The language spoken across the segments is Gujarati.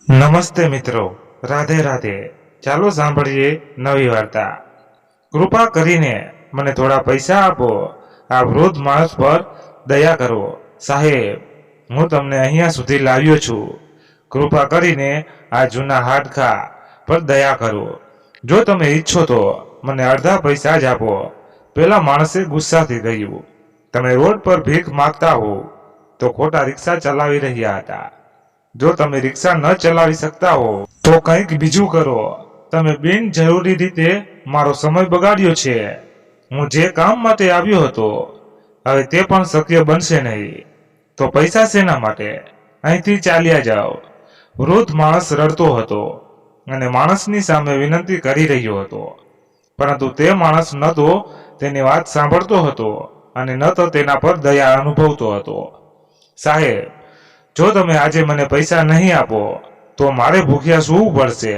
નમસ્તે મિત્રો, રાધે રાધે. ચાલો સાંભળીએ નવી વાર્તા. કૃપા કરીને મને થોડા પૈસા આપો. આ વૃદ્ધ માણસ પર દયા કરો. સાહેબ, હું તમને અહીંયા સુધી લાવ્યો છું. કૃપા કરીને આ જૂના હાડકા પર દયા કરો. જો તમે ઈચ્છો તો મને અડધા પૈસા જ આપો. પેલા માણસે ગુસ્સાથી કહ્યું, તમે રોડ પર ભીખ માગતા હો તો ખોટા રિક્ષા ચલાવી રહ્યા હતા. જો તમે રિક્ષા ન ચલાવી શકતા હો તો કંઈક બીજું કરો. તમે બિનજરૂરી રીતે મારો સમય બગાડ્યો છે. હું જે કામ માટે આવ્યો હતો હવે તે પણ શક્ય બનશે નહીં. તો પૈસા શેના માટે? અહીંથી ચાલ્યા જાઓ. વૃદ્ધ માણસ રડતો હતો અને માણસની સામે વિનંતી કરી રહ્યો હતો, પરંતુ તે માણસ ન તો તેની વાત સાંભળતો હતો અને ન તો તેના પર દયા અનુભવતો હતો. સાહેબ, જો તમે આજે મને પૈસા નહીં આપો તો મારે ભૂખ્યા સૂવું પડશે.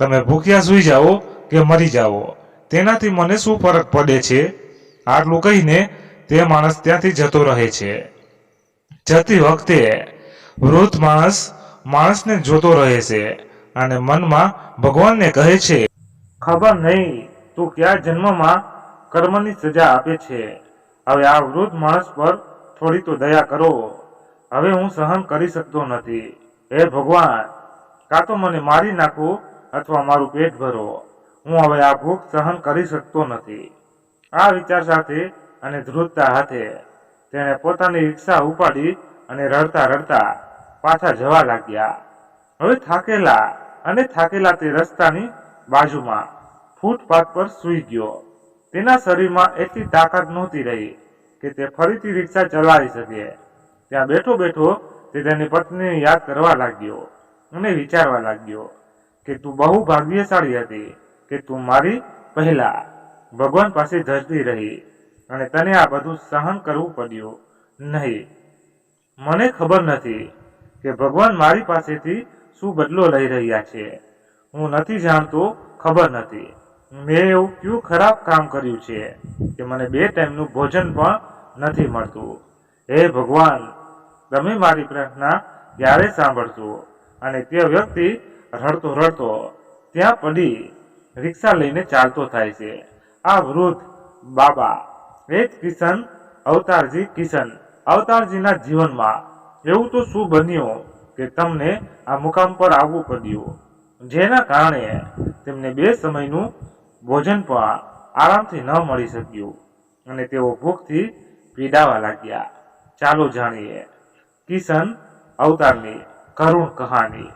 તમે ભૂખ્યા સૂઈ જાઓ કે મરી જાઓ તેનાથી મને શું ફરક પડે છે? આટલું કહીને તે માણસ ત્યાંથી જતો રહે છે. જતી વખતે વૃદ્ધ માણસને જોતો રહે છે અને મનમાં ભગવાનને કહે છે, ખબર નહીં તું કયા જન્મમાં કર્મની સજા આપે છે. હવે આ વૃદ્ધ માણસ પર થોડી તો દયા કરો. હવે હું સહન કરી શકતો નથી. હે ભગવાન, કાં તો મને મારી નાખો અથવા મારું પેટ ભરો. હું હવે આ ભૂખ સહન કરી શકતો નથી. આ વિચાર સાથે અને ધ્રુજતા હાથે તેણે પોતાની રિક્ષા ઉપાડી અને રડતા રડતા પાછા જવા લાગ્યા. હવે થાકેલા તે રસ્તાની બાજુમાં ફૂટપાથ પર સૂઈ ગયો. તેના શરીરમાં એટલી તાકાત નહોતી રહી કે તે ફરીથી રિક્ષા ચલાવી શકે. ત્યાં બેઠો બેઠો તે તેની પત્નીને યાદ કરવા લાગ્યો અને વિચારવા લાગ્યો કે તું બહુ ભાગ્યશાળી હતી કે તું મારી પહેલા ભગવાન પાસે ધરતી રહી અને તને આ બધું સહન કરવું પડ્યું નહીં. મને ખબર નથી કે ભગવાન મારી પાસેથી શું બદલો લઈ રહ્યા છે. હું નથી જાણતો, ખબર નથી મેં એવું કયું ખરાબ કામ કર્યું છે કે મને 2 ટાઈમનું ભોજન પણ નથી મળતું. હે ભગવાન, તમે મારી પ્રાર્થના ક્યારે સાંભળશો? અને તે વ્યક્તિ રડતો રડતો ત્યાં પડી રિક્ષા લઈને ચાલતો થાય છે. આ વૃદ્ધ બાબા એ જ કિશન અવતારજીના જીવનમાં એવું તો શું બન્યું કે તમને આ મુકામ પર આવવું પડ્યું, જેના કારણે તેમને 2 સમયનું ભોજન પણ આરામથી ન મળી શક્યું અને તેઓ ભૂખથી પીડાવા લાગ્યા. ચાલો જાણીએ કિશન અવતારની કરુણ કહાની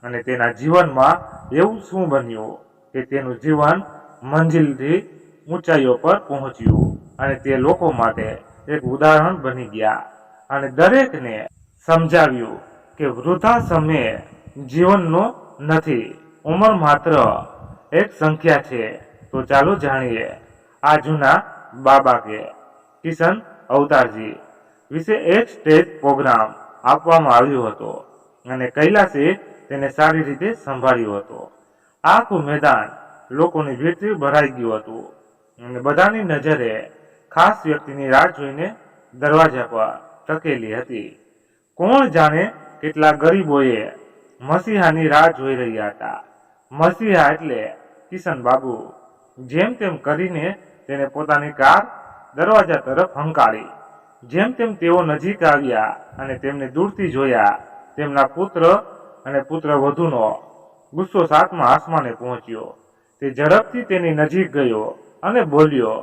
અને તેના જીવનમાં એવું શું બન્યું કે તેનું જીવન મંજિલથી ઊંચાઈઓ પર પહોંચ્યું અને તે લોકો માટે એક ઉદાહરણ બની ગયા અને દરેકને સમજાવ્યું કે વૃદ્ધાશ્રમે જીવનનો નથી, ઉંમર માત્ર એક સંખ્યા છે. તો ચાલો જાણીએ આ જૂના બાબા કે કિશન અવતારજી વિશે. એક સ્ટેજ પ્રોગ્રામ આપવામાં આવ્યો હતો અને કૈલાસે તેને સારી રીતે સંભાળ્યો હતો. આખું મેદાન લોકોની ભીડથી ભરાઈ ગયું હતું અને બધાની નજરે ખાસ વ્યક્તિની રાહ જોઈને દરવાજા પર ટકેલી હતી. કોણ જાણે કેટલા ગરીબોએ મસીહાની રાહ જોઈ રહ્યા હતા. મસીહા એટલે કિશન બાબુ. જેમ તેમ કરીને તેને પોતાની કાર દરવાજા તરફ હંકારી. જેમ તેમ તેઓ નજીક આવ્યા અને તેમને દૂરથી જોયા. તેમના પુત્ર અને પુત્રવધૂનો ગુસ્સો 7મા આસમાને પહોંચ્યો. તે ઝડપથી તેની નજીક ગયો અને બોલ્યો,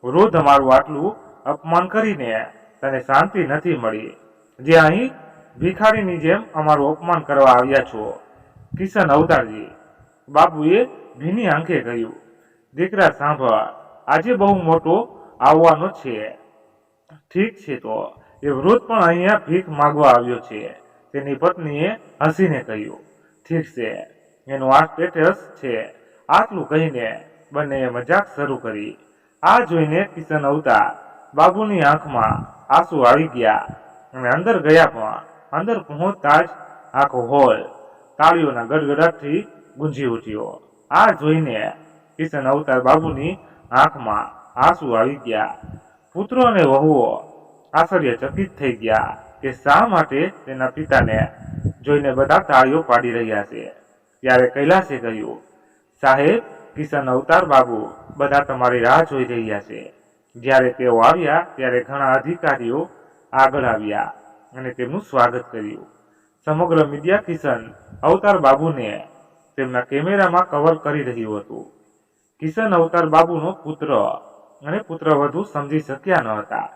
વૃદ્ધ, અમારું આટલું અપમાન કરીને તને શાંતિ નથી મળી, જે અહીં ભિખારીની જેમ અમારું અપમાન કરવા આવ્યા છો. કિશન અવતારજી બાબુએ ભીની આંખે કહ્યું, દીકરા સાંભળ, આજે બહુ મોટો આવવાનો છે. ઠીક છે, તો એ વૃદ્ધ પણ અહીંયા ભીખ માગવા આવ્યો છે. તેની પત્નીએ હસીને કહ્યું, ઠીક છે, એનું આ સ્ટેટસ છે. આટલું કહીને બંનેએ મજાક શરૂ કરી. આ જોઈને કિશન અવતાર બાબુની આંખમાં આંસુ આવી ગયા અને અંદર ગયા. પણ અંદર પહોંચતા જ આખો હોલ તાળીઓના ગડગડાટથી ગુંજી ઉઠ્યો. આ જોઈને કિશન અવતાર બાબુની આંખમાં આંસુ આવી ગયા. પુત્રો અને વહુઓ આશ્ચર્યચકિત થઈ ગયા. કે શા માટે તેના પિતાને જોઈને બધા તાળીઓ પાડી રહ્યા છે। ત્યારે કૈલાસે કહ્યું, સાહેબ, કિશન અવતાર બાબુ બધા તમારી રાહ જોઈ રહ્યા છે। જ્યારે તેઓ આવ્યા ત્યારે ઘણા અધિકારીઓ આગળ આવ્યા અને તેમનું સ્વાગત કર્યું। સમગ્ર મીડિયા કિશન અવતાર બાબુને તેમના કેમેરામાં કવર કરી રહ્યું હતું। કિશન અવતાર બાબુનો પુત્ર અને પુત્રવધુ સમજી શક્યા ન હતા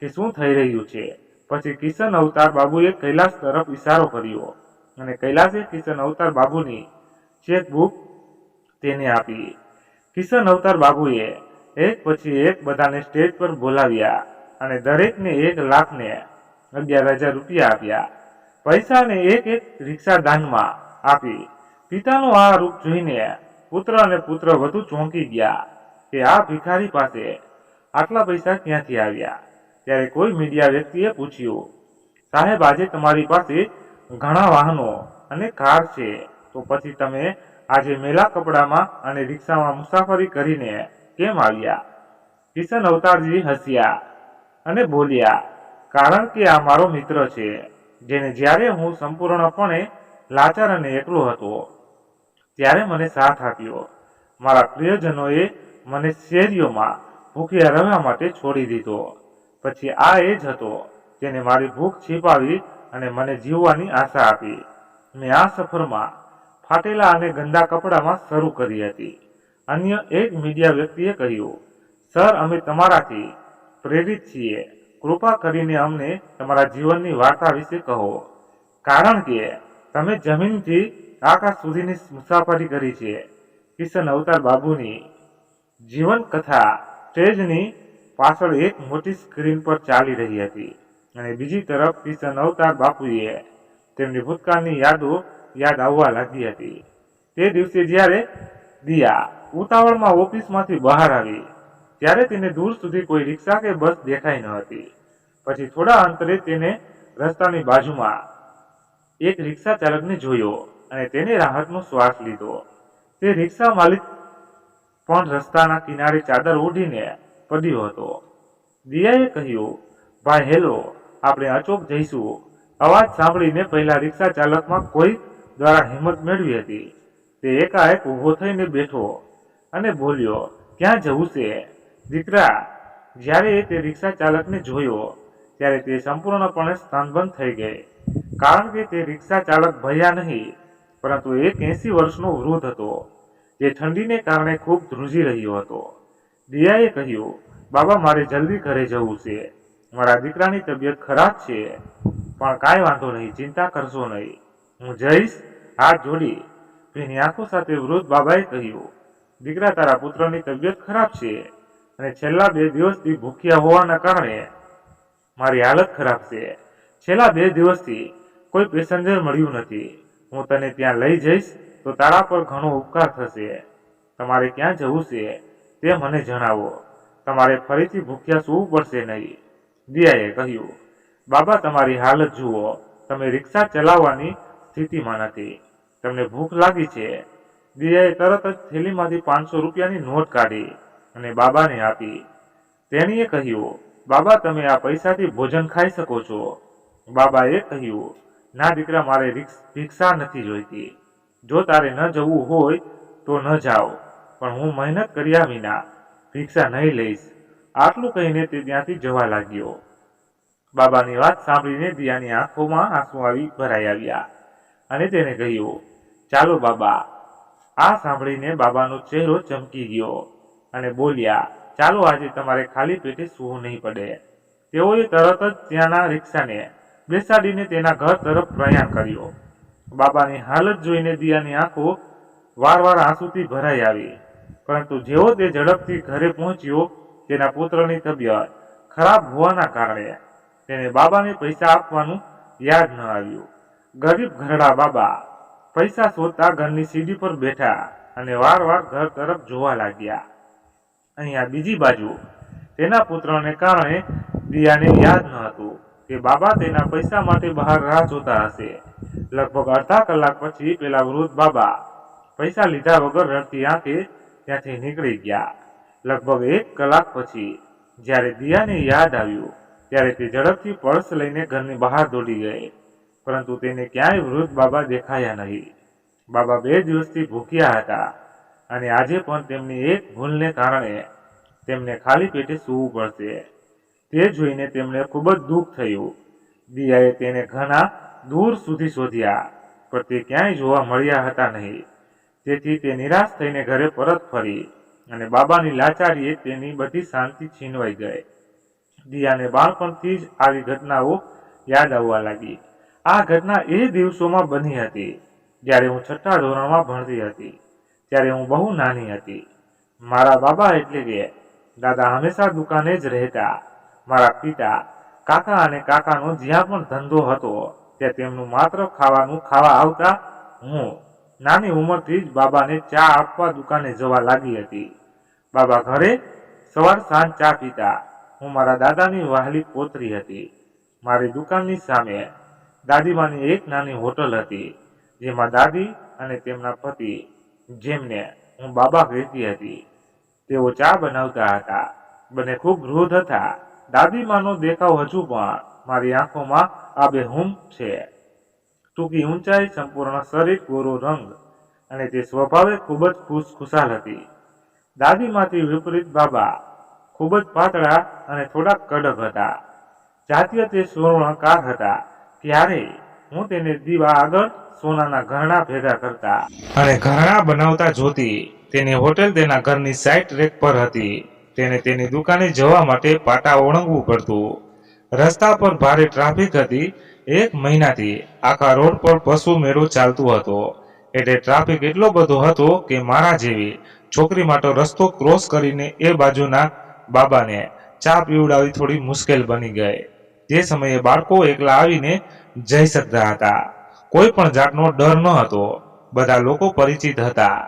કે શું થઈ રહ્યું છે। પછી કિશન અવતાર બાબુએ કૈલાસ તરફ ઇશારો કર્યો અને કૈલાસે કિશન અવતાર બાબુની ચેકબુક તેને આપી। કિશન અવતાર બાબુએ એક પછી એક બધાને સ્ટેજ પર બોલાવ્યા અને દરેકને 1,00,000 ને 11,000 રૂપિયા આપ્યા। પૈસાને એક એક રિક્ષા દાનમાં આપી। પિતાનું આ રૂપ જોઈને પુત્ર અને પુત્રવધુ ચોંકી ગયા કે આ ભિખારી પાસે આટલા પૈસા ક્યાંથી આવ્યા। ત્યારે કોઈ મીડિયા વ્યક્તિએ પૂછ્યું, સાહેબ, આજે તમારી પાસે ઘણા વાહનો અને કાર છે, તો પછી તમે આજે મેલા કપડામાં અને રિક્ષામાં મુસાફરી કરીને કેમ આવ્યા? કિશન અવતારજી હસ્યા અને બોલ્યા, કારણ કે આ મારો મિત્ર છે, જેને જ્યારે હું સંપૂર્ણપણે લાચાર અને એકલો હતો ત્યારે મને સાથ આપ્યો। મારા પ્રિયજનોએ મને શેરીઓમાં ભૂખ્યા રહેવા માટે છોડી દીધો। પછી આ એ જ હતો જેને મારી ભૂખ છીપાવી અને મને જીવવાની આશા આપી। મેં આ સફરમાં ફાટેલા અને ગંદા કપડામાં શરૂ કરી હતી। અન્ય એક મીડિયા વ્યક્તિએ કહ્યું, સર, અમે તમારાથી પ્રેરિત છીએ। કૃપા કરીને અમને તમારા જીવનની વાર્તા વિશે કહો, કારણ કે તમે જમીનથી આકાશ સુધીની મુસાફરી કરી છે। કિશન અવતાર બાબુની જીવન કથા સ્ટેજની પાછળ એક મોટી સ્ક્રીન પર ચાલી રહી હતી અને બીજી તરફ કિશન અવતાર બાપુએ તેમની ભૂતકાળની યાદો યાદ આવવા લાગી હતી। તે દિવસે જ્યારે દિયા ઉતાવળમાં ઓફિસમાંથી બહાર આવી ત્યારે તેને દૂર સુધી કોઈ રિક્ષા કે બસ દેખાઈ ન હતી। પછી થોડા અંતરે તેને રસ્તાની બાજુમાં એક રિક્ષા ચાલકને જોયો અને તેને રાહતનો શ્વાસ લીધો। તે રિક્ષા માલિક પણ રસ્તાના કિનારે ચાદર ઓઢીને પડ્યો હતો। દિયાએ કહ્યું, ભાઈ હેલો, આપણે અચોક જઈશું। અવાજ સાંભળીને પહેલા રિક્ષા ચાલકમાં કોઈ દ્વારા હિંમત મેળવી હતી। તે એકાએક ઊભો થઈને બેઠો અને બોલ્યો, ક્યાં જવું છે દીકરા? જ્યારે તે રિક્ષા ચાલકને જોયો ત્યારે તે સંપૂર્ણપણે સ્તનબંધ થઈ ગઈ, કારણ કે તે રિક્ષા ચાલક ભયા નહીં પરંતુ એક 80 વર્ષનો વૃદ્ધ હતો જે ઠંડીને કારણે ખૂબ ધ્રુજી રહ્યો હતો। દિયાએ કહ્યું, બાબા, મારે જલ્દી ઘરે જવું છે। મારા દીકરાની તબિયત ખરાબ છે, પણ કાંઈ વાંધો નહીં, ચિંતા કરશો નહીં, હું જઈશ। હાથ જોડી ભીની આંખો સાથે વૃદ્ધ બાબાએ કહ્યું, દીકરા, તારા પુત્રની તબિયત ખરાબ છે અને છેલ્લા 2 દિવસથી ભૂખ્યા હોવાના કારણે મારી હાલત ખરાબ છે। છેલ્લા 2 દિવસથી કોઈ પેસેન્જર મળ્યું નથી। હું તને ત્યાં લઈ જઈશ તો તારા પર ઘણો ઉપકાર થશે। તમારે ક્યાં જવું છે તે મને જણાવો। તમારે ફરીથી ભૂખ્યા સૂવું પડશે નહીં। દિયાએ કહ્યું, બાબા, તમારી હાલત જુઓ, તમે રિક્ષા ચલાવવાની સ્થિતિમાં નથી, તમને ભૂખ લાગી છે। દિયાએ તરત જ થેલીમાંથી 500 રૂપિયાની નોટ કાઢી અને બાબાને આપી। તેણીએ કહ્યું, બાબા, તમે આ પૈસાથી ભોજન ખાઈ શકો છો। બાબાએ કહ્યું, ના દીકરા, મારે ભિક્ષા નથી જોઈતી। જો તારે ન જવું હોય તો ન જાઓ, પણ હું મહેનત કર્યા વિના ભિક્ષા નહીં લઈશ। આટલું કહીને તે ત્યાંથી જવા લાગ્યો। બાબાની વાત સાંભળીને દિયાની આંખોમાં આંસુ ભરાઈ આવ્યા અને તેને કહ્યું, ચાલો બાબા। આ સાંભળીને બાબાનો ચહેરો ચમકી ગયો અને બોલ્યા, ચાલો, આજે તમારે ખાલી પેટે સૂવું નહીં પડે। તેઓએ તરત જ ત્યાંના રિક્ષાને બેસાડીને તેના ઘર તરફ પ્રયાણ કર્યો। બાબાની હાલત જોઈને દિયાની આંખો વારવાર આંસુથી ભરાઈ આવી, પરંતુ જેવો તે ઝડપથી ઘરે પહોંચ્યો તેના પુત્રની તબિયત ખરાબ હોવાના કારણે તેને બાબાને પૈસા આપવાનું યાદ ન આવ્યું। ગરીબ ઘરડા બાબા પૈસા શોધતા ઘરની સીડી પર બેઠા અને વારવાર ઘર તરફ જોવા લાગ્યા। અહીંયા બીજી બાજુ તેના પુત્રને કારણે દિયાને યાદ ન હતું કે બાબા તેના પૈસા માટે બહાર રાહ જોતા હશે। લગભગ અડધા કલાક પછી પેલા વૃદ્ધ બાબા પૈસા લીધા વગર રડતી આંખે ત્યાંથી નીકળી ગયા। લગભગ 1 કલાક પછી જ્યારે દિયાને યાદ આવ્યું ત્યારે તે ઝડપથી પર્સ લઈને ઘરની બહાર દોડી ગઈ, પરંતુ તેને ક્યાંય વૃદ્ધ બાબા દેખાયા નહીં. બાબા 2 દિવસથી ભૂખ્યા હતા અને આજે પણ તેમની એક ભૂલને કારણે તેમને ખાલી પેટે સૂવું પડશે. તે જોઈને તેમને ખૂબ જ દુઃખ થયું. દિયાએ તેને ઘણા દૂર સુધી શોધ્યા, પણ તે ક્યાંય જોવા મળ્યા હતા નહીં. તેથી તે નિરાશ થઈને ઘરે પરત ફરી અને બાબાની લાચારીએ તેની બધી શાંતિ છીનવાઈ ગઈ. દિયાને બાળપણથી જ આવી ઘટનાઓ યાદ આવવા લાગી. આ ઘટના એ દિવસોમાં બની હતી જ્યારે હું 6થા ધોરણમાં ભણતી હતી. ત્યારે હું બહુ નાની હતી. મારા બાબા એટલે કે દાદા હંમેશા દુકાને જ રહેતા. મારા પિતા, કાકા અને કાકાનો જ્યાં પણ ધંધો હતો ત્યાં તેમનું માત્ર ખાવાનું ખાવા આવતા. હું નાની ઉંમરથી જ બાબાને ચા આપવા દુકાને જવા લાગી હતી. બાબા ઘરે સવાર સાંજ ચા પીતા. હું મારા દાદાની વહાલી પોતરી હતી. મારી દુકાનની સામે દાદીમાની એક નાની હોટલ હતી, જેમાં દાદી અને તેમના પતિ, જેમને હું બાબા કહેતી હતી, તેઓ ચા બનાવતા હતા. બંને ખૂબ વૃદ્ધ હતા. દાદીમાનો દેખાવ હજુ પણ મારી આંખોમાં આબેહૂબ છે. ટૂંકી ઊંચાઈ, સંપૂર્ણ શરીર, ગોરો રંગ અને તે સ્વભાવે ખૂબ જ ખુશખુશાલ હતી. દાદીમાંથી વિપરીત બાબા ખૂબ જ પાતળા અને થોડા કડક હતા. જાતીય તે સ્વર્ણકાર હતા. ક્યારેય હું તેને દીવા આગળ સોનાના ઘરેણાં ભેગા કરતા અને ઘરેણાં બનાવતા જોતી. તેની હોટેલ તેના ઘરની સાઇડ રેક પર હતી. તેને તેની દુકાને જવા માટે પાટા ઓળંગવું પડતું. રસ્તા પર ભારે ટ્રાફિક હતી. 1 મહિનાથી આખા રોડ પર પશુ મેળો ચાલતો હતો. એટલે ટ્રાફિક એટલો બધો હતો કે મારા જેવી છોકરી માટે રસ્તો ક્રોસ કરીને એ બાજુના બાબાને ચા પીવડાવી થોડી મુશ્કેલ બની ગઈ. તે સમયે બાળકો એકલા આવીને જઈ શકતા હતા. કોઈ પણ જાતનો ડર ન હતો. બધા લોકો પરિચિત હતા.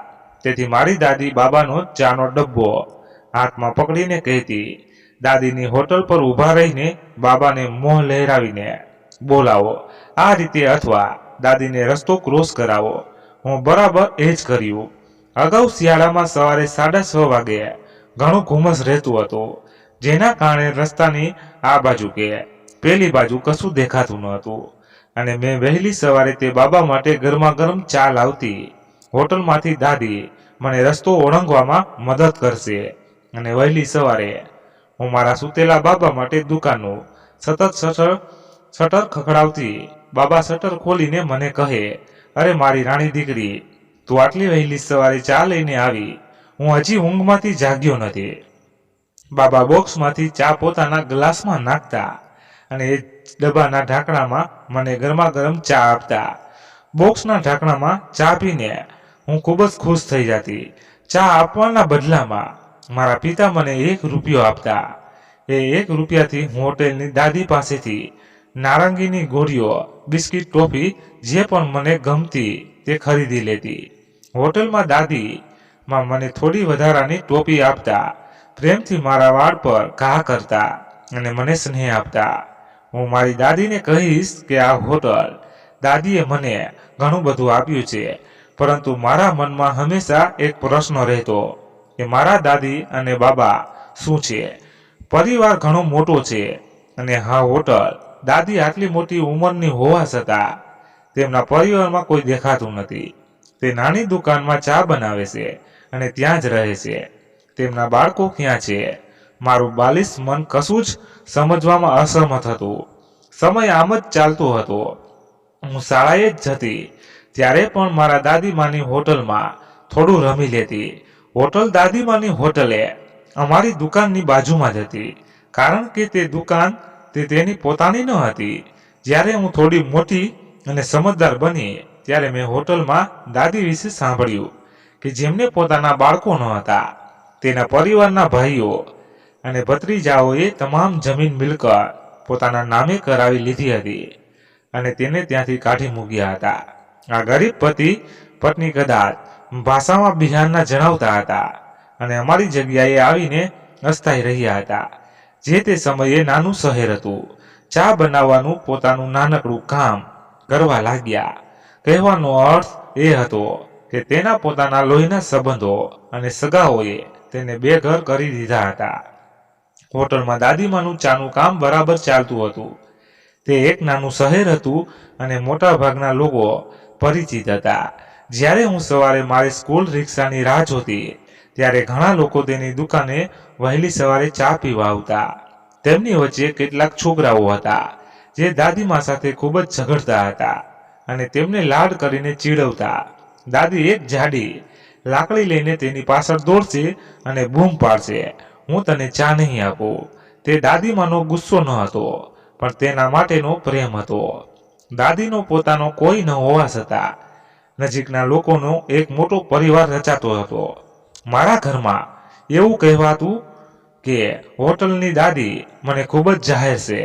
તેથી મારી દાદી બાબાનો ચાનો ડબ્બો હાથમાં પકડીને કહેતી. દાદીની હોટલ પર ઊભા રહીને બાબાને મોં લહેરાવીને બોલાવો આ રીતે, અથવા દાદીને રસ્તો ક્રોસ કરાવો. હું બરાબર એ જ કર્યું. અગાઉ શિયાળામાં સવારે 6:30 વાગે ઘણું ધુમ્મસ રહેતું હતું, જેના કારણે રસ્તાની આ બાજુ કે પેલી બાજુ કશું દેખાતું ન હતું. અને મેં વહેલી સવારે તે બાબા માટે ગરમા ગરમ ચા લાવતી. હોટલમાંથી દાદી મને રસ્તો ઓળંગવામાં મદદ કરશે અને વહેલી સવારે હું મારા સૂતેલા બાબા માટે દુકાનનું સતત શટર ખખડાવતી. બાબા શટર ખોલીને મને કહે, અરે મારી રાણી દીકરી, તું આટલી વહેલી સવારે ચા લઈને આવી. હું હજી ઊંઘમાંથી જાગ્યો નથી. બાબા બોક્સમાંથી ચા પોતાના ગ્લાસમાં નાખતા અને એ ડબ્બાના ઢાંકણામાં મને ગરમા ગરમ ચા આપતા. બોક્સના ઢાંકણામાં ચા પીને હું ખૂબ જ ખુશ થઈ જતી. ચા આપવાના બદલામાં મારા પિતા મને 1 રૂપિયો આપતા. એ 1 રૂપિયાથી હું હોટેલની દાદી પાસેથી નારંગીની ગોળીઓ, બિસ્કિટ, ટોફી જે પણ મને ગમતી તે ખરીદી લેતી. હોટલમાં દાદીમાં મને થોડી વધારાની ટોપી આપતા. પ્રેમથી મારા વાળ પર ઘા કરતા અને મને સ્નેહ આપતા. હું મારી દાદીને કહીશ કે આ હોટલ દાદીએ મને ઘણું બધું આપ્યું છે, પરંતુ મારા મનમાં હંમેશા એક પ્રશ્ન રહેતો કે મારા દાદી અને બાબા શું છે. પરિવાર ઘણો મોટો છે અને હા, હોટલ દાદી આટલી મોટી ઉંમરની હોવા છતાં તેમના પરિવારમાં કોઈ દેખાતું નથી. તે નાની દુકાનમાં ચા બનાવે છે અને ત્યાં જ રહે છે. તેમના બાળકો ક્યાં છે? મારું બાલિશ મન કશું જ સમજવામાં અસમર્થ હતું. સમય આમ જ ચાલતો હતો. હું શાળાએ જ જતી ત્યારે પણ મારા દાદીમાની હોટલમાં થોડું રમી લેતી. હોટલ દાદીમાની હોટલે અમારી દુકાનની બાજુમાં જ હતી, કારણ કે તે દુકાન તેની પોતાની ન હતી. જ્યારે હું થોડી મોટી અને સમજદાર બની ત્યારે મેં હોટલમાં દાદી વિશે સાંભળ્યું કે જેમને પોતાના બાળકો ન હતા. તેના પરિવારના ભાઈઓ અને ભત્રીજાઓએ તમામ જમીન મિલકત પોતાના નામે કરાવી લીધી હતી અને તેને ત્યાંથી કાઢી મૂક્યા હતા. આ ગરીબ પતિ પત્ની કદાચ ભાષામાં બિહારના જણાવતા હતા અને અમારી જગ્યાએ આવીને અસ્થાયી રહ્યા હતા. જે તે સમયે નાનું શહેર હતું. ચા બનાવવાનું પોતાનું નાનકડું કામ કરવા લાગ્યા. કહેવાનો અર્થ એ હતો કે તેના પોતાના લોહીના સંબંધો અને સગાઓએ તેને બેઘર કરી દીધા હતા. હોટલમાં દાદીમાનું ચાનું કામ બરાબર ચાલતું હતું. તે એક નાનું શહેર હતું અને મોટા ભાગના લોકો પરિચિત હતા. જ્યારે હું સવારે મારી સ્કૂલ રિક્ષાની રાહ જોતી ત્યારે ઘણા લોકો તેની દુકાને વહેલી સવારે ચા પીવા આવતા. તેમની વચ્ચે કેટલાક છોકરાઓ હતા જે દાદીમા સાથે ખૂબ જ ઝઘડતા હતા અને તેમને લાડ કરીને ચીડવતા. દાદી એક જાડી લાકડી લઈને તેની પાછળ દોડશે અને બૂમ પાડશે, હું તને ચા નહીં આપું. તે દાદીમાનો ગુસ્સો ન હતો, પણ તેના માટેનો પ્રેમ હતો. દાદીનો પોતાનો કોઈ ન હોવા છતાં નજીકના લોકોનો એક મોટો પરિવાર રચાતો હતો. મારા ઘરમાં એવું કહેવાતું કે હોટલની દાદી મને ખૂબ જ જાહેર છે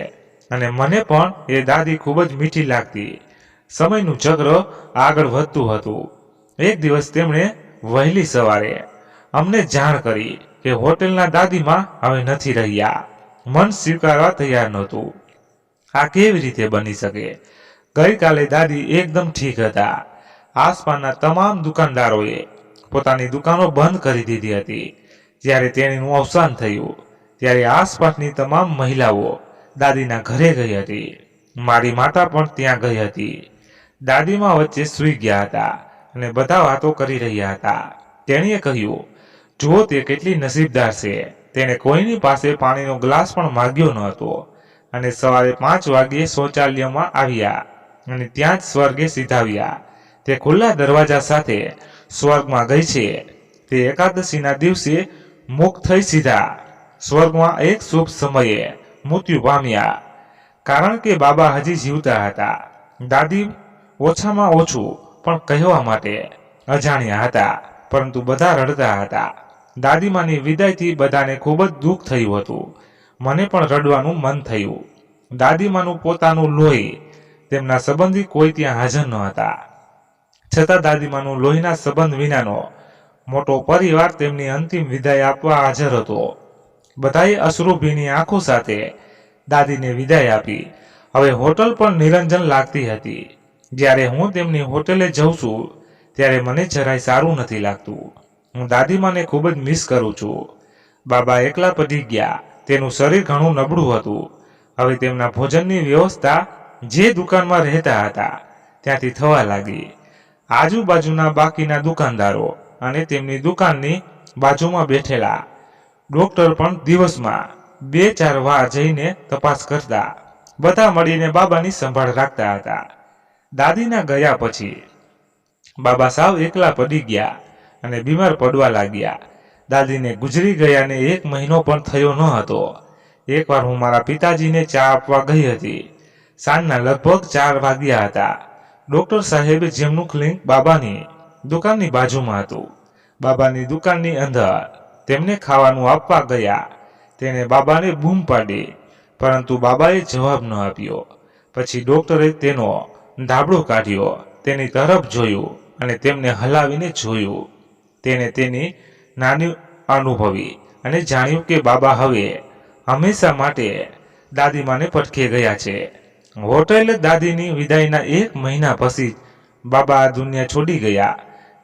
અને મને પણ એ દાદી ખૂબ જ મીઠી લાગતી. સમયનું ચક્ર આગળ વધતું હતું. એક દિવસ તેમણે વહેલી સવારે અમને જાણ કરી કે હોટેલના દાદીમાં હવે નથી રહ્યા. મન સ્વીકારવા તૈયાર નહોતું. આ કેવી રીતે બની શકે? ગઈકાલે દાદી એકદમ ઠીક હતા. આસપાસના તમામ દુકાનદારોએ પોતાની દુકાનો બંધ કરી દીધી હતી. જ્યારે તેણીનું અવસાન થયું ત્યારે આસપાસની તમામ મહિલાઓ દાદીના ઘરે ગઈ હતી. મારી માતા પણ ત્યાં ગઈ હતી. દાદીમાં વચ્ચે સૂઈ ગયા હતા અને બધા વાતો કરી રહ્યા હતા. તેણીએ કહ્યું, જુઓ તે કેટલી નસીબદાર છે. તેણે કોઈની પાસે પાણીનો ગ્લાસ પણ માગ્યો ન હતો અને સવારે 5 વાગ્યે શૌચાલયમાં આવ્યા અને ત્યાં જ સ્વર્ગે સીધાવ્યા. તે ખુલ્લા દરવાજા સાથે સ્વર્ગમાં ગઈ છે. તે એકાદશીના દિવસે મુક્ત થઈ સીધા સ્વર્ગમાં એક શુભ સમયે મૃત્યુ પામ્યા. કારણ કે બાબા હજી જીવતા હતા. દાદી ઓછામાં ઓછું પણ કહેવા માટે અજાણ્યા હતા, પરંતુ બધા રડતા હતા. દાદીમાની વિદાયથી બધાને ખૂબ જ દુઃખ થયું હતું. મને પણ રડવાનું મન થયું. દાદીમાનું પોતાનું લોહી, તેમના સંબંધી કોઈ ત્યાં હાજર ન હતા. છતાં દાદીમાનું લોહીના સંબંધ વિનાનો મોટો પરિવાર તેમની અંતિમ વિદાય આપવા હાજર હતો. બધાએ અશ્રુભીની આંખો સાથે દાદીને વિદાય આપી. હવે હોટલ પણ નિરંજન લાગતી હતી. જ્યારે હું તેમની હોટેલે જઉં છું ત્યારે મને જરાય સારું નથી લાગતું. હું દાદીમાને ખૂબ જ મિસ કરું છું. બાબા એકલા પડી ગયા. તેનું શરીર ઘણું નબળું હતું. હવે તેમના ભોજનની વ્યવસ્થા જે દુકાનમાં રહેતા હતા ત્યાંથી થવા લાગી. આજુબાજુના બાકીના દુકાનદારો અને તેમની દુકાનની બાજુમાં બેઠેલા ડોક્ટર પણ દિવસમાં 2-4 વાર જઈને તપાસ કરતા. બધા મળીને બાબાની સંભાળ રાખતા હતા. દાદીના ગયા પછી બાબા સાવ એકલા પડી ગયા અને બીમાર પડવા લાગ્યા. દાદીને ગુજરી ગયાને 1 મહિનો પણ થયો ન હતો. એકવાર હું મારા પિતાજીને ચા આપવા ગઈ હતી. સાંજના લગભગ 4 વાગ્યા હતા. ડોક્ટર સાહેબે જેમનું ક્લિનિક બાબાની દુકાનની બાજુમાં હતું. બાબાની દુકાનની અંદર તેમને ખાવાનું આપવા ગયા. તેણે બાબાને બૂમ પાડી, પરંતુ બાબાએ જવાબ ન આપ્યો. પછી ડોક્ટરે તેનો ધાબળો કાઢ્યો, તેની તરફ જોયું અને તેમને હલાવીને જોયું. તેણે તેની નાની અનુભવી અને જાણ્યું કે બાબા હવે હંમેશા માટે દાદીમાને પડખે ગયા છે. હોટેલ દાદીની વિદાયના 1 મહિના પછી બાબા આ દુનિયા છોડી ગયા.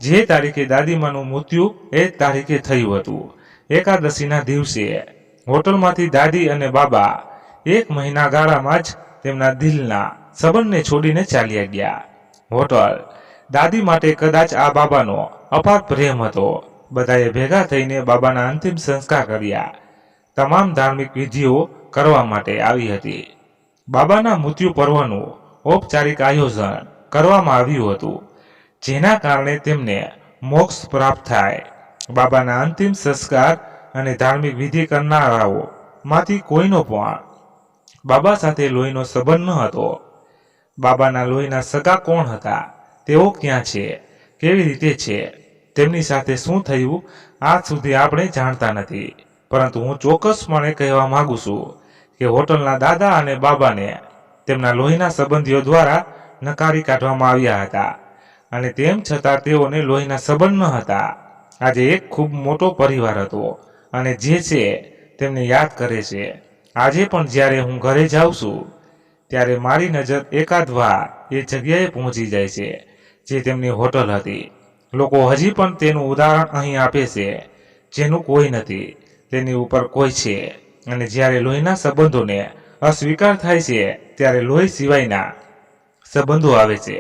જે તારીખે દાદીમાનું મૃત્યુ એ તારીખે થયું હતું. એકાદશીના દિવસે હોટલમાંથી દાદી અને બાબા 1 મહિના ગાળામાં જ તેમના દિલના સંબંધને છોડીને ચાલ્યા ગયા. હોટલ દાદી માટે કદાચ આ બાબાનો અપાર પ્રેમ હતો. બધાએ ભેગા થઈને બાબાના અંતિમ સંસ્કાર કર્યા. તમામ ધાર્મિક વિધિઓ કરવા માટે આવી હતી. બાબાના મૃત્યુ પર્વનું ઔપચારિક આયોજન કરવામાં આવ્યું હતું, જેના કારણે તેમને મોક્ષ પ્રાપ્ત થાય. બાબાના અંતિમ સંસ્કાર અને ધાર્મિક વિધિ કરનારાઓ માંથી કોઈનો પણ બાબા સાથે લોહીનો સંબંધ ન હતો. બાબાના લોહીના સગા કોણ હતા, તેઓ ક્યાં છે, કેવી રીતે છે, તેમની સાથે શું થયું, આજ સુધી આપણે જાણતા નથી. પરંતુ હું ચોક્કસપણે કહેવા માંગુ છું કે હોટલના દાદા અને બાબાને તેમના લોહીના સંબંધીઓ દ્વારા નકારી કાઢવામાં આવ્યા હતા અને તેમ છતાં તેઓને લોહીના સંબંધ ન હતા. આજે એક ખૂબ મોટો પરિવાર હતો અને જે છે તેમને યાદ કરે છે. આજે પણ જ્યારે હું ઘરે જાઉં છું ત્યારે મારી નજર એકાદ વાર એ જગ્યાએ પહોંચી જાય છે જે તેમની હોટલ હતી. લોકો હજી પણ તેનું ઉદાહરણ અહીં આપે છે. જેનું કોઈ નથી, તેની ઉપર કોઈ છે. અને જ્યારે લોહીના સંબંધોને અસ્વીકાર થાય છે ત્યારે લોહી સિવાયના સંબંધો આવે છે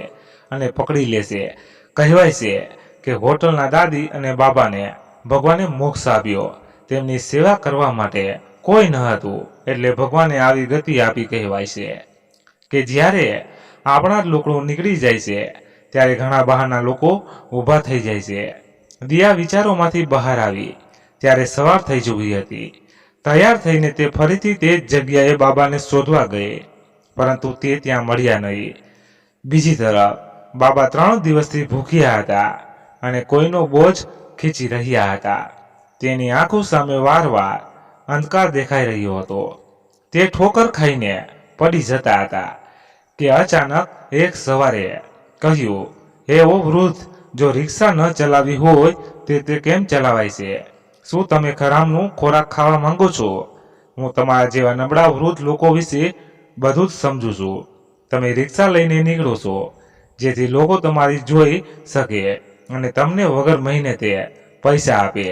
અને પકડી લે છે. કહેવાય છે કે હોટલના દાદી અને બાબાને ભગવાને મોક્ષ આપ્યો. તેમની સેવા કરવા માટે કોઈ ન હતું એટલે ભગવાને આવી ગતિ આપી. કહેવાય છે કે જ્યારે આપણા જ લોકો નીકળી જાય છે ત્યારે ઘણા બહારના લોકો ઊભા થઈ જાય છે. દિયા વિચારોમાંથી બહાર આવી ત્યારે સવાર થઈ ચૂકી હતી. તૈયાર થઈને તે ફરીથી તે જ જગ્યાએ બાબાને શોધવા ગઈ, પરંતુ તે ત્યાં મળ્યા નહીં. બીજી તરફ બાબા 3 દિવસથી ભૂખ્યા હતા અને કોઈનો બોજ ખીચી રહ્યા હતા. તેની આંખો સામે વારવાર અંધકાર દેખાઈ રહ્યો હતો. તે ઠોકર ખાઈને પડી જતા હતા કે અચાનક એક સવારે કહ્યું, હે ઓ વૃદ્ધ, જો રિક્ષા ન ચલાવી હોય તે કેમ ચલાવાય છે? શું તમે ખરામનું ખોરાક ખાવા માંગો છો? હું તમારા જેવા નબળા વૃદ્ધ લોકો વિશે બધું જ સમજુ છું. તમે રિક્ષા લઈને નીકળો છો જેથી લોકો તમારી જોઈ શકે અને તમને વગર મહિને તે પૈસા આપે.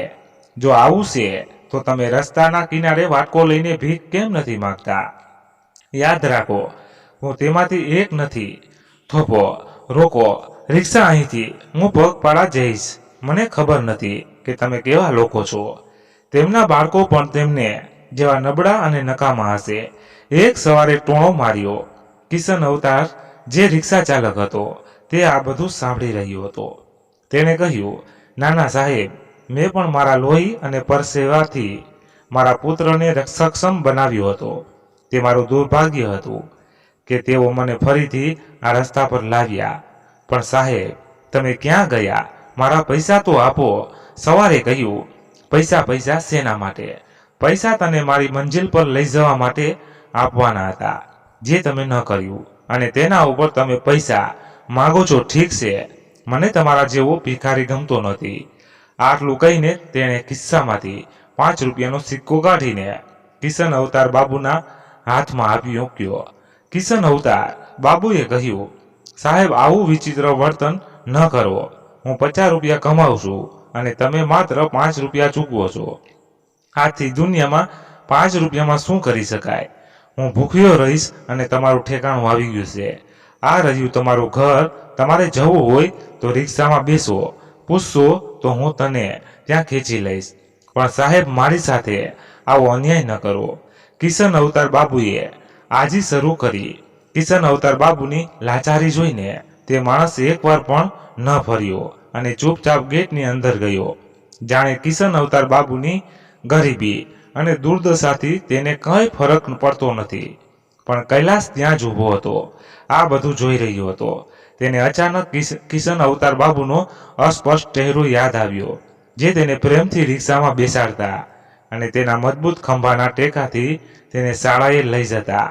જો આવું છે તો તમે રસ્તાના કિનારે વાટકો લઈને ભીખ કેમ નથી માંગતા? યાદ રાખો, હું તેમાંથી એક નથી. થોભો, રોકો રિક્ષા અહીંથી, હું પગપાળા જઈશ. મને ખબર નથી કે તમે કેવા લોકો છો. તેમના બાળકો પણ તેમને જેવા નબળા અને નકામા હશે. એક સવારે ટોણો માર્યો. કિશન અવતાર જે રિક્ષા ચાલક હતો તે આ બધું સાંભળી રહ્યો હતો. તેણે કહ્યું, નાના સાહેબ, મેં પણ મારા લોહી અને પરસેવાથી મારા પુત્રને સક્ષમ બનાવ્યો હતો. તે મારું દુર્ભાગ્ય હતું કે તેઓ મને ફરીથી આ રસ્તા પર લાવ્યા. પણ સાહેબ, તમે ક્યાં ગયા? મારા પૈસા તો આપો. સવારે કહ્યું, પૈસા શેના માટે? પૈસા તને મારી મંજિલ પર લઈ જવા માટે આપવાના હતા, જે તમે ન કર્યું, અને તેના ઉપર તમે પૈસા માગો છો. ઠીક છે, મને તમારા જેવો ભિખારી ગમતો નથી. આટલું કહીને તેણે ખિસ્સામાંથી 5 રૂપિયાનો સિક્કો કાઢીને કિશન અવતાર બાબુના હાથમાં આપી મૂક્યો. કિશન અવતાર બાબુએ કહ્યું, સાહેબ, આવું વિચિત્ર વર્તન ન કરો. હું 50 રૂપિયા કમાઉં છું અને તમે માત્ર 5 રૂપિયા ચૂકવો છો. આજથી દુનિયામાં 5 રૂપિયામાં શું કરી શકાય? હું ભૂખ્યો રહીશ અને તમારું ઠેકાણું આવી ગયું છે. આ રહ્યું તમારું ઘર. તમારે જવું હોય તો રિક્ષામાં બેસો. પૂછશો તો હું તને ત્યાં ખેંચી લઈશ. પણ સાહેબ, મારી સાથે આવો અન્યાય ન કરો. કિશન અવતાર બાબુએ આજી શરૂ કરી. કિશન અવતાર બાબુની લાચારી જોઈને તે માણસ એકવાર પણ ન ફર્યો અને ચૂપચાપ ગેટની અંદર ગયો. જાણે કિશન અવતાર બાબુની ગરીબી અને દુર્દશાથી તેને કંઈ ફરક પડતો નથી. પણ કૈલાસ ત્યાં જ ઊભો હતો, આ બધું જોઈ રહ્યો હતો. તેને અચાનક કિશન અવતાર બાબુનો અસ્પષ્ટ ચહેરો યાદ આવ્યો, જે તેને પ્રેમથી રિક્ષામાં બેસાડતા અને તેના મજબૂત ખંભાના ટેકાથી તેને શાળાએ લઈ જતા.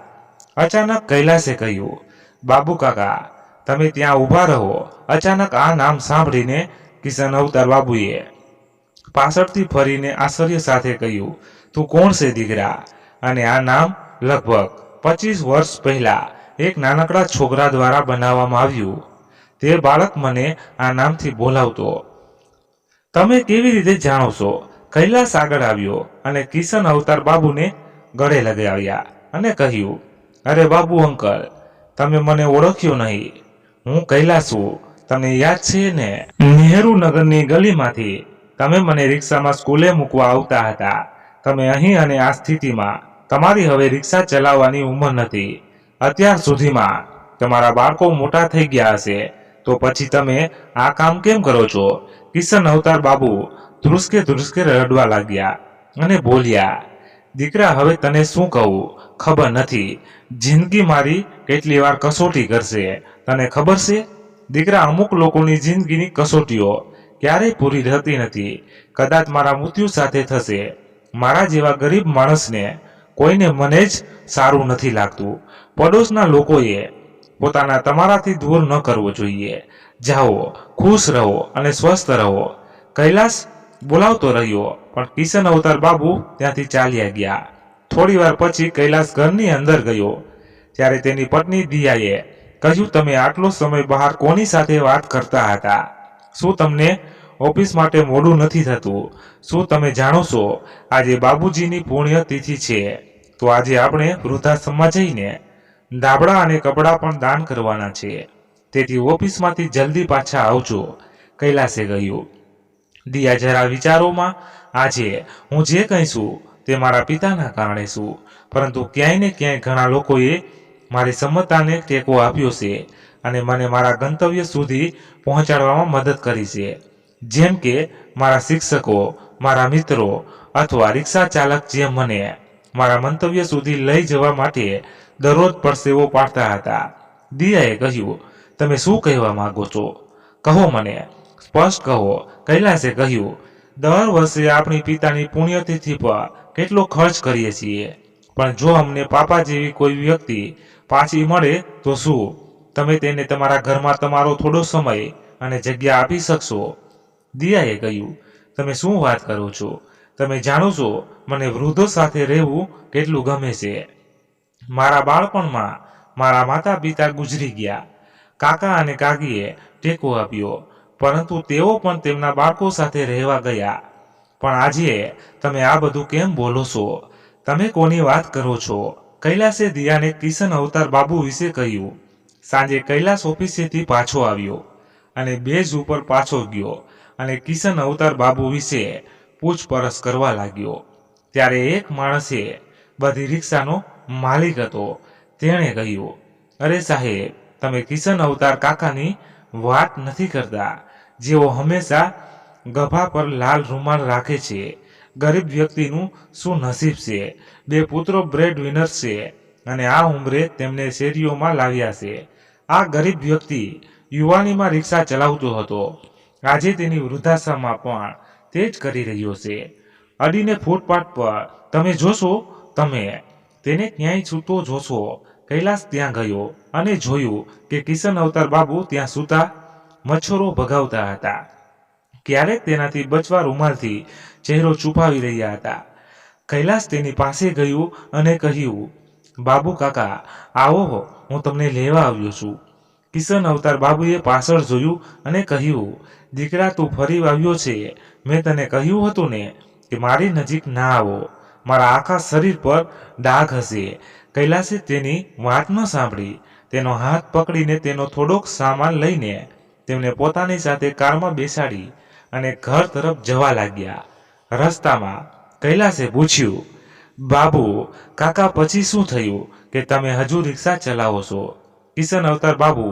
અચાનક કૈલાસે કહ્યું, બાબુ કાકા, તમે ત્યાં ઊભા રહો. અચાનક આ નામ સાંભળીને કિશન અવતાર બાબુએ પાછળથી ફરીને આશ્ચર્ય સાથે કહ્યું, તું કોણ છે દીકરા? અને આ નામ લગભગ 25 વર્ષ પહેલા એક નાનકડા છોકરા દ્વારા બનાવવામાં આવ્યું. તે બાળક મને આ નામથી બોલાવતો. તમે કેવી રીતે જાણો છો? કૈલાસ આગળ આવ્યો અને કિશન અવતાર બાબુને ગળે લગાવ્યા અને કહ્યું, અરે બાબુ અંકલ, તમે મને ઓળખ્યો નહીં. હું કૈલાસ છું. તમને યાદ છે ને? નહેરુ નગરની ગલીમાંથી તમે મને રિક્ષામાં સ્કૂલે મૂકવા આવતા હતા. તમે અહીં અને આ સ્થિતિમાં. તમારી હવે રિક્ષા ચલાવવાની ઉંમર નથી. અત્યાર સુધીમાં તમારા બાળકો મોટા થઈ ગયા હશે, તો પછી તમે આ કામ કેમ કરો છો? કિશન અવતાર બાબુ ધ્રુસકે રડવા લાગ્યા અને બોલ્યા, દીકરા, હવે તને શું કહું? ખબર નથી જિંદગી મારી કેટલી વાર કસોટી કરશે. તને ખબર છે દીકરા, અમુક લોકોની જિંદગીની કસોટીઓ ક્યારેય પૂરી થતી નથી. કદાચ મારા મૃત્યુ સાથે થશે. મારા જેવા ગરીબ માણસને કોઈને મને જ સારું નથી લાગતું. પડોશના લોકોએ પોતાના તમારાથી દૂર ન કરવો જોઈએ. જાઓ, ખુશ રહો અને સ્વસ્થ રહો. કૈલાસ બોલાવતો રહ્યો, પણ કિશન અવતાર બાબુ ત્યાંથી ચાલ્યા ગયા. થોડી વાર પછી કૈલાસ ઘરની અંદર ગયો ત્યારે તેની પત્ની દિયાએ કહ્યું, તમે આટલો સમય બહાર કોની સાથે વાત કરતા હતા? શું તમને ઓફિસ માટે મોડું નથી થતું. શું તમે જાણો છો આજે બાબુજીની પુણ્યતિથિ છે? તો આજે આપણે વૃદ્ધાશ્રમમાં જઈને ધાબળા અને કપડાં પણ દાન કરવાના છે. તેથી ઓફિસમાંથી જલ્દી પાછા આવજો, કૈલાસે કહ્યું. દિયા જરા વિચારોમાં. આજે હું જે કહીશું તે મારા પિતાના કારણે છું, પરંતુ ક્યાંય ને ક્યાંય ઘણા લોકોએ મારી સમતાને ટેકો આપ્યો છે અને મને મારા ગંતવ્ય સુધી પહોંચાડવામાં મદદ કરી છે. જેમ કે મારા શિક્ષકો, મારા મિત્રો અથવા રિક્ષા ચાલક, જે મને મારા મંતવ્ય સુધી લઈ જવા માટે દરરોજ પરસેવો પાડતા હતા. દિયાએ કહ્યું, તમે શું કહેવા માંગો છો? કહો મને, સ્પષ્ટ કહો, કૈલાસે કહ્યું. દર વર્ષે આપણી પિતાની પુણ્યતિથિ પર કેટલો ખર્ચ કરીએ છીએ, પણ જો અમને પાપા જેવી કોઈ વ્યક્તિ પાછી મળે તો શું તમે તેને તમારા ઘરમાં તમારો થોડો સમય અને જગ્યા આપી શકશો? દિયાએ કહ્યું, તમે શું વાત કરો છો? તમે જાણો છો મને વૃદ્ધો સાથે રહેવું કેટલું ગમે છે. મારા બાળપણમાં મારા માતા પિતા ગુજરી ગયા. કાકા અને કાકીએ ટેકો આપ્યો, પરંતુ તેઓ પણ તેમના બાળકો સાથે રહેવા ગયા. પણ આજે તમે આ બધું કેમ બોલો છો? તમે કોની વાત કરો છો? કૈલાસે દિયાને કિશન અવતાર બાબુ વિશે કહ્યું. સાંજે કૈલાસ ઓફિસેથી પાછો આવ્યો અને બેઝ ઉપર પાછો ગયો અને કિશન અવતાર બાબુ વિશે પૂછપરછ કરવા લાગ્યો. ત્યારે એક માણસે, બધી રિક્ષાનો માલિક હતો, તેણે કહ્યું, અરે સાહેબ, તમે કિશન અવતાર કાકાની વાત નથી કરતા, જેઓ હંમેશા ગભા પર લાલ રૂમાલ રાખે છે. ગરીબ વ્યક્તિનું શું નસીબ છે? બે પુત્રો બ્રેડ વિનર છે અને આ ઉંમરે તેમને શેરીઓમાં લાવ્યા છે. આ ગરીબ વ્યક્તિ યુવાનીમાં રિક્ષા ચલાવતો હતો. આજે તેની વૃદ્ધાશ્રમમાં પણ તે જ કરી રહ્યો છે. અડીને ફૂટપાથ પર તમે જોશો, તમે તેને ક્યાંય છૂટો જોશો. કૈલાસ ત્યાં ગયો અને જોયું કે કિશન અવતાર બાબુ ત્યાં સૂતા મચ્છરો ભગાવતા હતા. ક્યારેક તેનાથી બચવા રૂમાલથી ચહેરો છુપાવી રહ્યા હતા. કૈલાસ તેની પાસે ગયું અને કહ્યું, બાબુ કાકા, આવો, હું તમને લેવા આવ્યો છું. કિશન અવતાર બાબુએ પાછળ જોયું અને કહ્યું, દીકરા, તું ફરી આવ્યો છે. મેં તને કહ્યું હતું ને કે મારી નજીક ના આવો, મારા આખા શરીર પર ડાઘ હશે. કૈલાસે તેની વાત ન સાંભળી. તેનો હાથ પકડીને તેનો થોડોક સામાન લઈને તેમને પોતાની સાથે કારમાં બેસાડી અને ઘર તરફ જવા લાગ્યા. રસ્તામાં કૈલાસે પૂછ્યું, બાબુ કાકા, પછી શું થયું કે તમે હજુ રિક્ષા ચલાવો છો? કિશન અવતાર બાબુ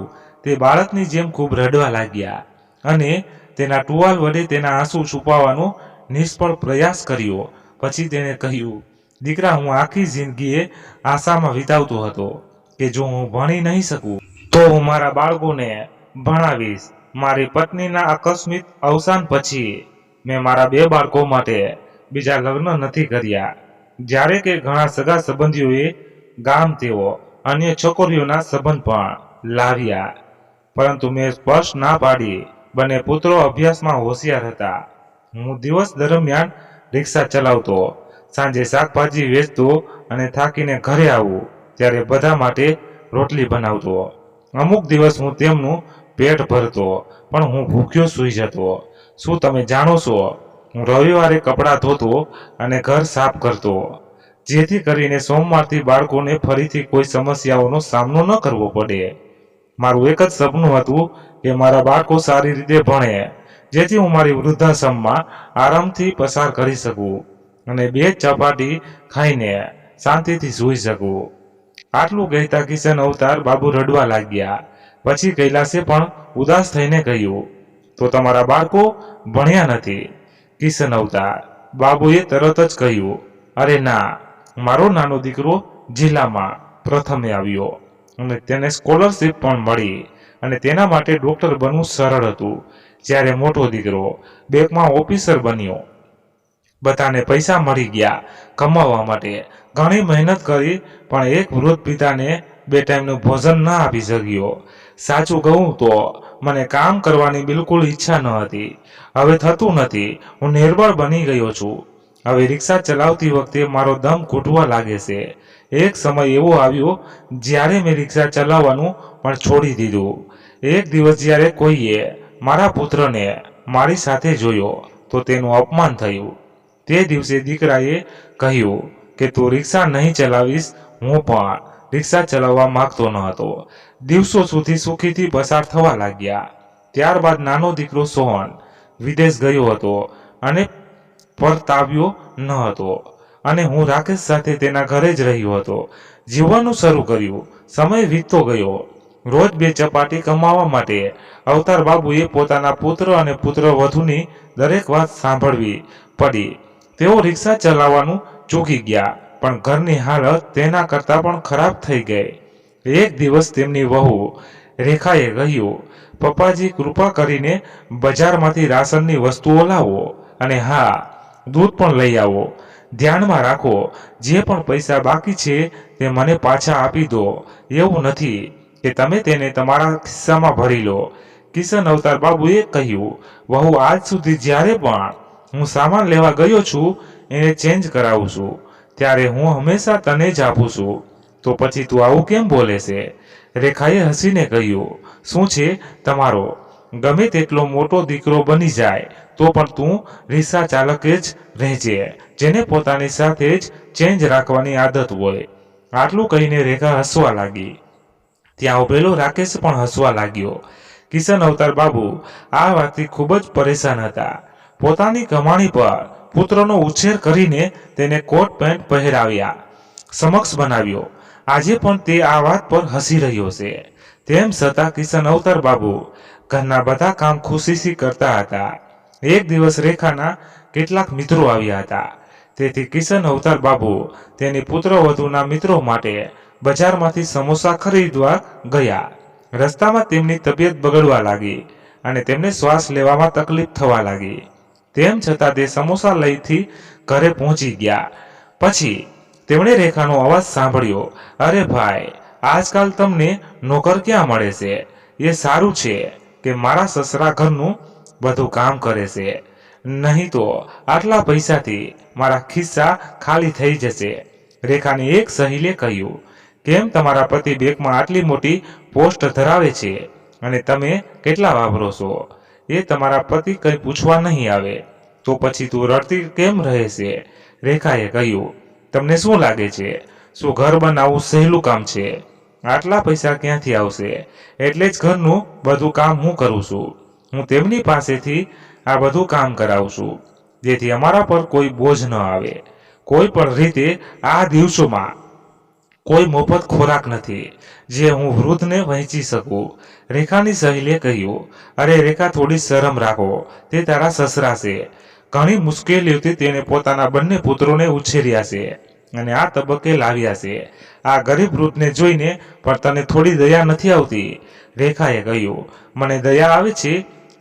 તે બાળકની જેમ ખૂબ રડવા લાગ્યા અને તેના ટુવાલ વડે તેના આંસુ છુપાવવાનો નિષ્ફળ પ્રયાસ કર્યો. પછી તેણે કહ્યું, દીકરા, હું આખી જિંદગીએ આશામાં વિતાવતો હતો કે જો હું ભણી નહીં શકું તો હું મારા બાળકોને ભણાવીશ. મારી પત્નીના આકસ્મિક અવસાન પછી મેં મારા બે બાળકો માટે બીજા લગ્ન નથી કર્યા. જ્યારે કે ઘણા સગા સંબંધીઓએ ગામ તેઓ અન્ય છોકરીઓના સંબંધ પણ લાવ્યા, પરંતુ મેં સ્પષ્ટ ના પાડી. બંને પુત્રો અભ્યાસમાં હોશિયાર હતા. હું દિવસ દરમિયાન રિક્ષા ચલાવતો, સાંજે શાકભાજી વેચતો અને થાકીને ઘરે આવું ત્યારે બધા માટે રોટલી બનાવતો. અમુક દિવસ હું તેમનું પેટ ભરતો, પણ હું ભૂખ્યો સૂઈ જતો. શું તમે જાણો છો, હું રવિવારે કપડાં ધોતો અને ઘર સાફ કરતો, જેથી કરીને સોમવારથી બાળકોને ફરીથી કોઈ સમસ્યાઓનો સામનો ન કરવો પડે. મારું એક જ સપનું હતું કે મારા બાળકો સારી રીતે ભણે, જેથી હું મારી વૃદ્ધાશ્રમમાં આરામથી પસાર કરી શકું અને બે ચપાટી ખાઈને શાંતિથી સૂઈ શકું. આટલું કહેતા કિશન અવતાર બાબુ રડવા લાગ્યા. પછી કૈલાસે પણ ઉદાસ થઈને કહ્યું, તો તમારા બાળકો ભણ્યા નથી? કિશન અવતાર બાબુએ તરત જ કહ્યું, અરે ના, મારો નાનો દીકરો જિલ્લામાં પ્રથમે આવ્યો અને તેને સ્કોલરશિપ પણ મળી અને તેના માટે ડોક્ટર બનવું સરળ હતું. જ્યારે મોટો દીકરો બેંકમાં ઓફિસર બન્યો. બધાને પૈસા મળી ગયા કમાવા માટે. ઘણી મહેનત કરી પણ એક વૃદ્ધ પિતાને બે ટાઈમનું ભોજન ન આપી શક્યો. સાચું કહું તો મને કામ કરવાની બિલકુલ ઈચ્છા ન હતી. હવે થતું નથી. હું નિર્બળ બની ગયો છું. હવે રિક્ષા ચલાવતી વખતે મારો દમ ઘૂંટવા લાગે છે. એક સમય એવો આવ્યો જ્યારે મેં રિક્ષા ચલાવવાનું પણ છોડી દીધું. એક દિવસ જ્યારે કોઈએ મારા પુત્રને મારી સાથે જોયો તો તેનું અપમાન થયું. તે દિવસે દીકરાએ કહ્યું કે તું રિક્ષા નહીં ચલાવીશ. હું પણ રિક્ષા ચલાવવા માંગતો ન હતો. દિવસો સુધી સુખીથી પસાર થવા લાગ્યા. ત્યારબાદ નાનો દીકરો સોહન વિદેશ ગયો હતો અને પરત આવ્યો ન હતો અને હું રાકેશ સાથે તેના ઘરે જ રહ્યો હતો. જીવવાનું શરૂ કર્યું. સમય વીતતો ગયો. રોજ 2 ચપાટી કમાવા માટે અવતાર બાબુએ પોતાના પુત્ર અને પુત્રવધૂની દરેક વાત સાંભળવી પડી. તેઓ રિક્ષા ચલાવવાનું ચૂકી ગયા, પણ ઘરની હાલત તેના કરતાં પણ ખરાબ થઈ ગઈ. એક દિવસ તેમની વહુ રેખાએ કહ્યું, પપ્પાજી, કૃપા કરીને બજારમાંથી રાશનની વસ્તુઓ લાવો અને હા, દૂધ પણ લઈ આવો. ધ્યાનમાં રાખો, જે પણ પૈસા બાકી છે તે મને પાછા આપી દો. એવું નથી કે તમે તેને તમારા ખિસ્સામાં ભરી લો. કિશન અવતાર બાબુએ કહ્યું, વહુ, આજ સુધી જ્યારે પણ હું સામાન લેવા ગયો છું એને ચેન્જ કરાવું છું ત્યારે હું હંમેશા તને જ આપું છું. તો પછી તું આવું કેમ બોલે છે? રેખાએ હસીને કહ્યું, શું છે તમારો? ગમે તેટલો મોટો દીકરો બની જાય તો પણ તું રિક્ષા ચાલક જ રહેજે, જેને પોતાની સાથે જ ચેન્જ રાખવાની આદત હોય. આટલું કહીને રેખા હસવા લાગી. ત્યાં ઉભેલો રાકેશ પણ હસવા લાગ્યો. કિશન અવતાર બાબુ આ વાતથી ખૂબ જ પરેશાન હતા. પોતાની કમાણી પર પુત્રનો ઉછેર કરીને તેને કોટ પેન્ટ પહેરાવ્યા, સમક્ષ બનાવ્યો. આજે પણ તે આ વાત પર હસી રહ્યો છે. તેમ છતાં કિશન અવતાર બાબુ ઘરના બધા કામ ખુશીથી કરતા હતા. એક દિવસ રેખાના કેટલાક મિત્રો આવ્યા હતા. તેથી કિશન અવતાર બાબુ તેની પુત્રવધૂના મિત્રો માટે બજારમાંથી સમોસા ખરીદવા ગયા. રસ્તામાં તેમની તબિયત બગડવા લાગી અને તેમને શ્વાસ લેવામાં તકલીફ થવા લાગી. તેમ છતાં તે સમોસા લઈથી ઘરે પહોંચી ગયા. પછી તેમણે રેખાનો અવાજ સાંભળ્યો, અરે ભાઈ, આજકાલ તમને નોકર ક્યાં મળે છે? એ સારું છે કે મારા સસરા ઘરનું બધું કામ કરે છે, નહીં તો આટલા પૈસાથી મારા ખિસ્સા ખાલી થઈ જશે. રેખાની એક સહેલીએ કહ્યું, કેમ, તમારા પતિ બેંકમાં આટલી મોટી પોસ્ટ ધરાવે છે અને તમે કેટલા વાપરો છો એ તમારા પતિ કંઈ પૂછવા નહીં આવે. તો પછી તું રડતી કેમ રહે છે? રેખાએ કહ્યું, તમને શું લાગે છે, શું ઘર બનાવવું સહેલું કામ છે? આટલા પૈસા ક્યાંથી આવશે? એટલે જ ઘરનું બધું કામ હું કરું છું. હું તેમની પાસેથી આ બધું કામ કરાવું છું, જેથી અમારા પર કોઈ બોજ ન આવે. કોઈ પણ રીતે આ દિવસોમાં કોઈ મફત ખોરાક નથી જે હું વૃદ્ધને વહેંચી શકું. રેખાની સહેલીએ કહ્યું, અરે રેખા, થોડી શરમ રાખો, તે તારા સસરા છે. ઘણી મુશ્કેલીઓથી તેણે પોતાના બંને પુત્રોને ઉછેર્યા છે અને આ તબક્કે લાવ્યા છે. આ ગરીબ વૃદ્ધને જોઈને પણ તને થોડી દયા નથી આવતી? રેખાએ કહ્યું, મને દયા આવે છે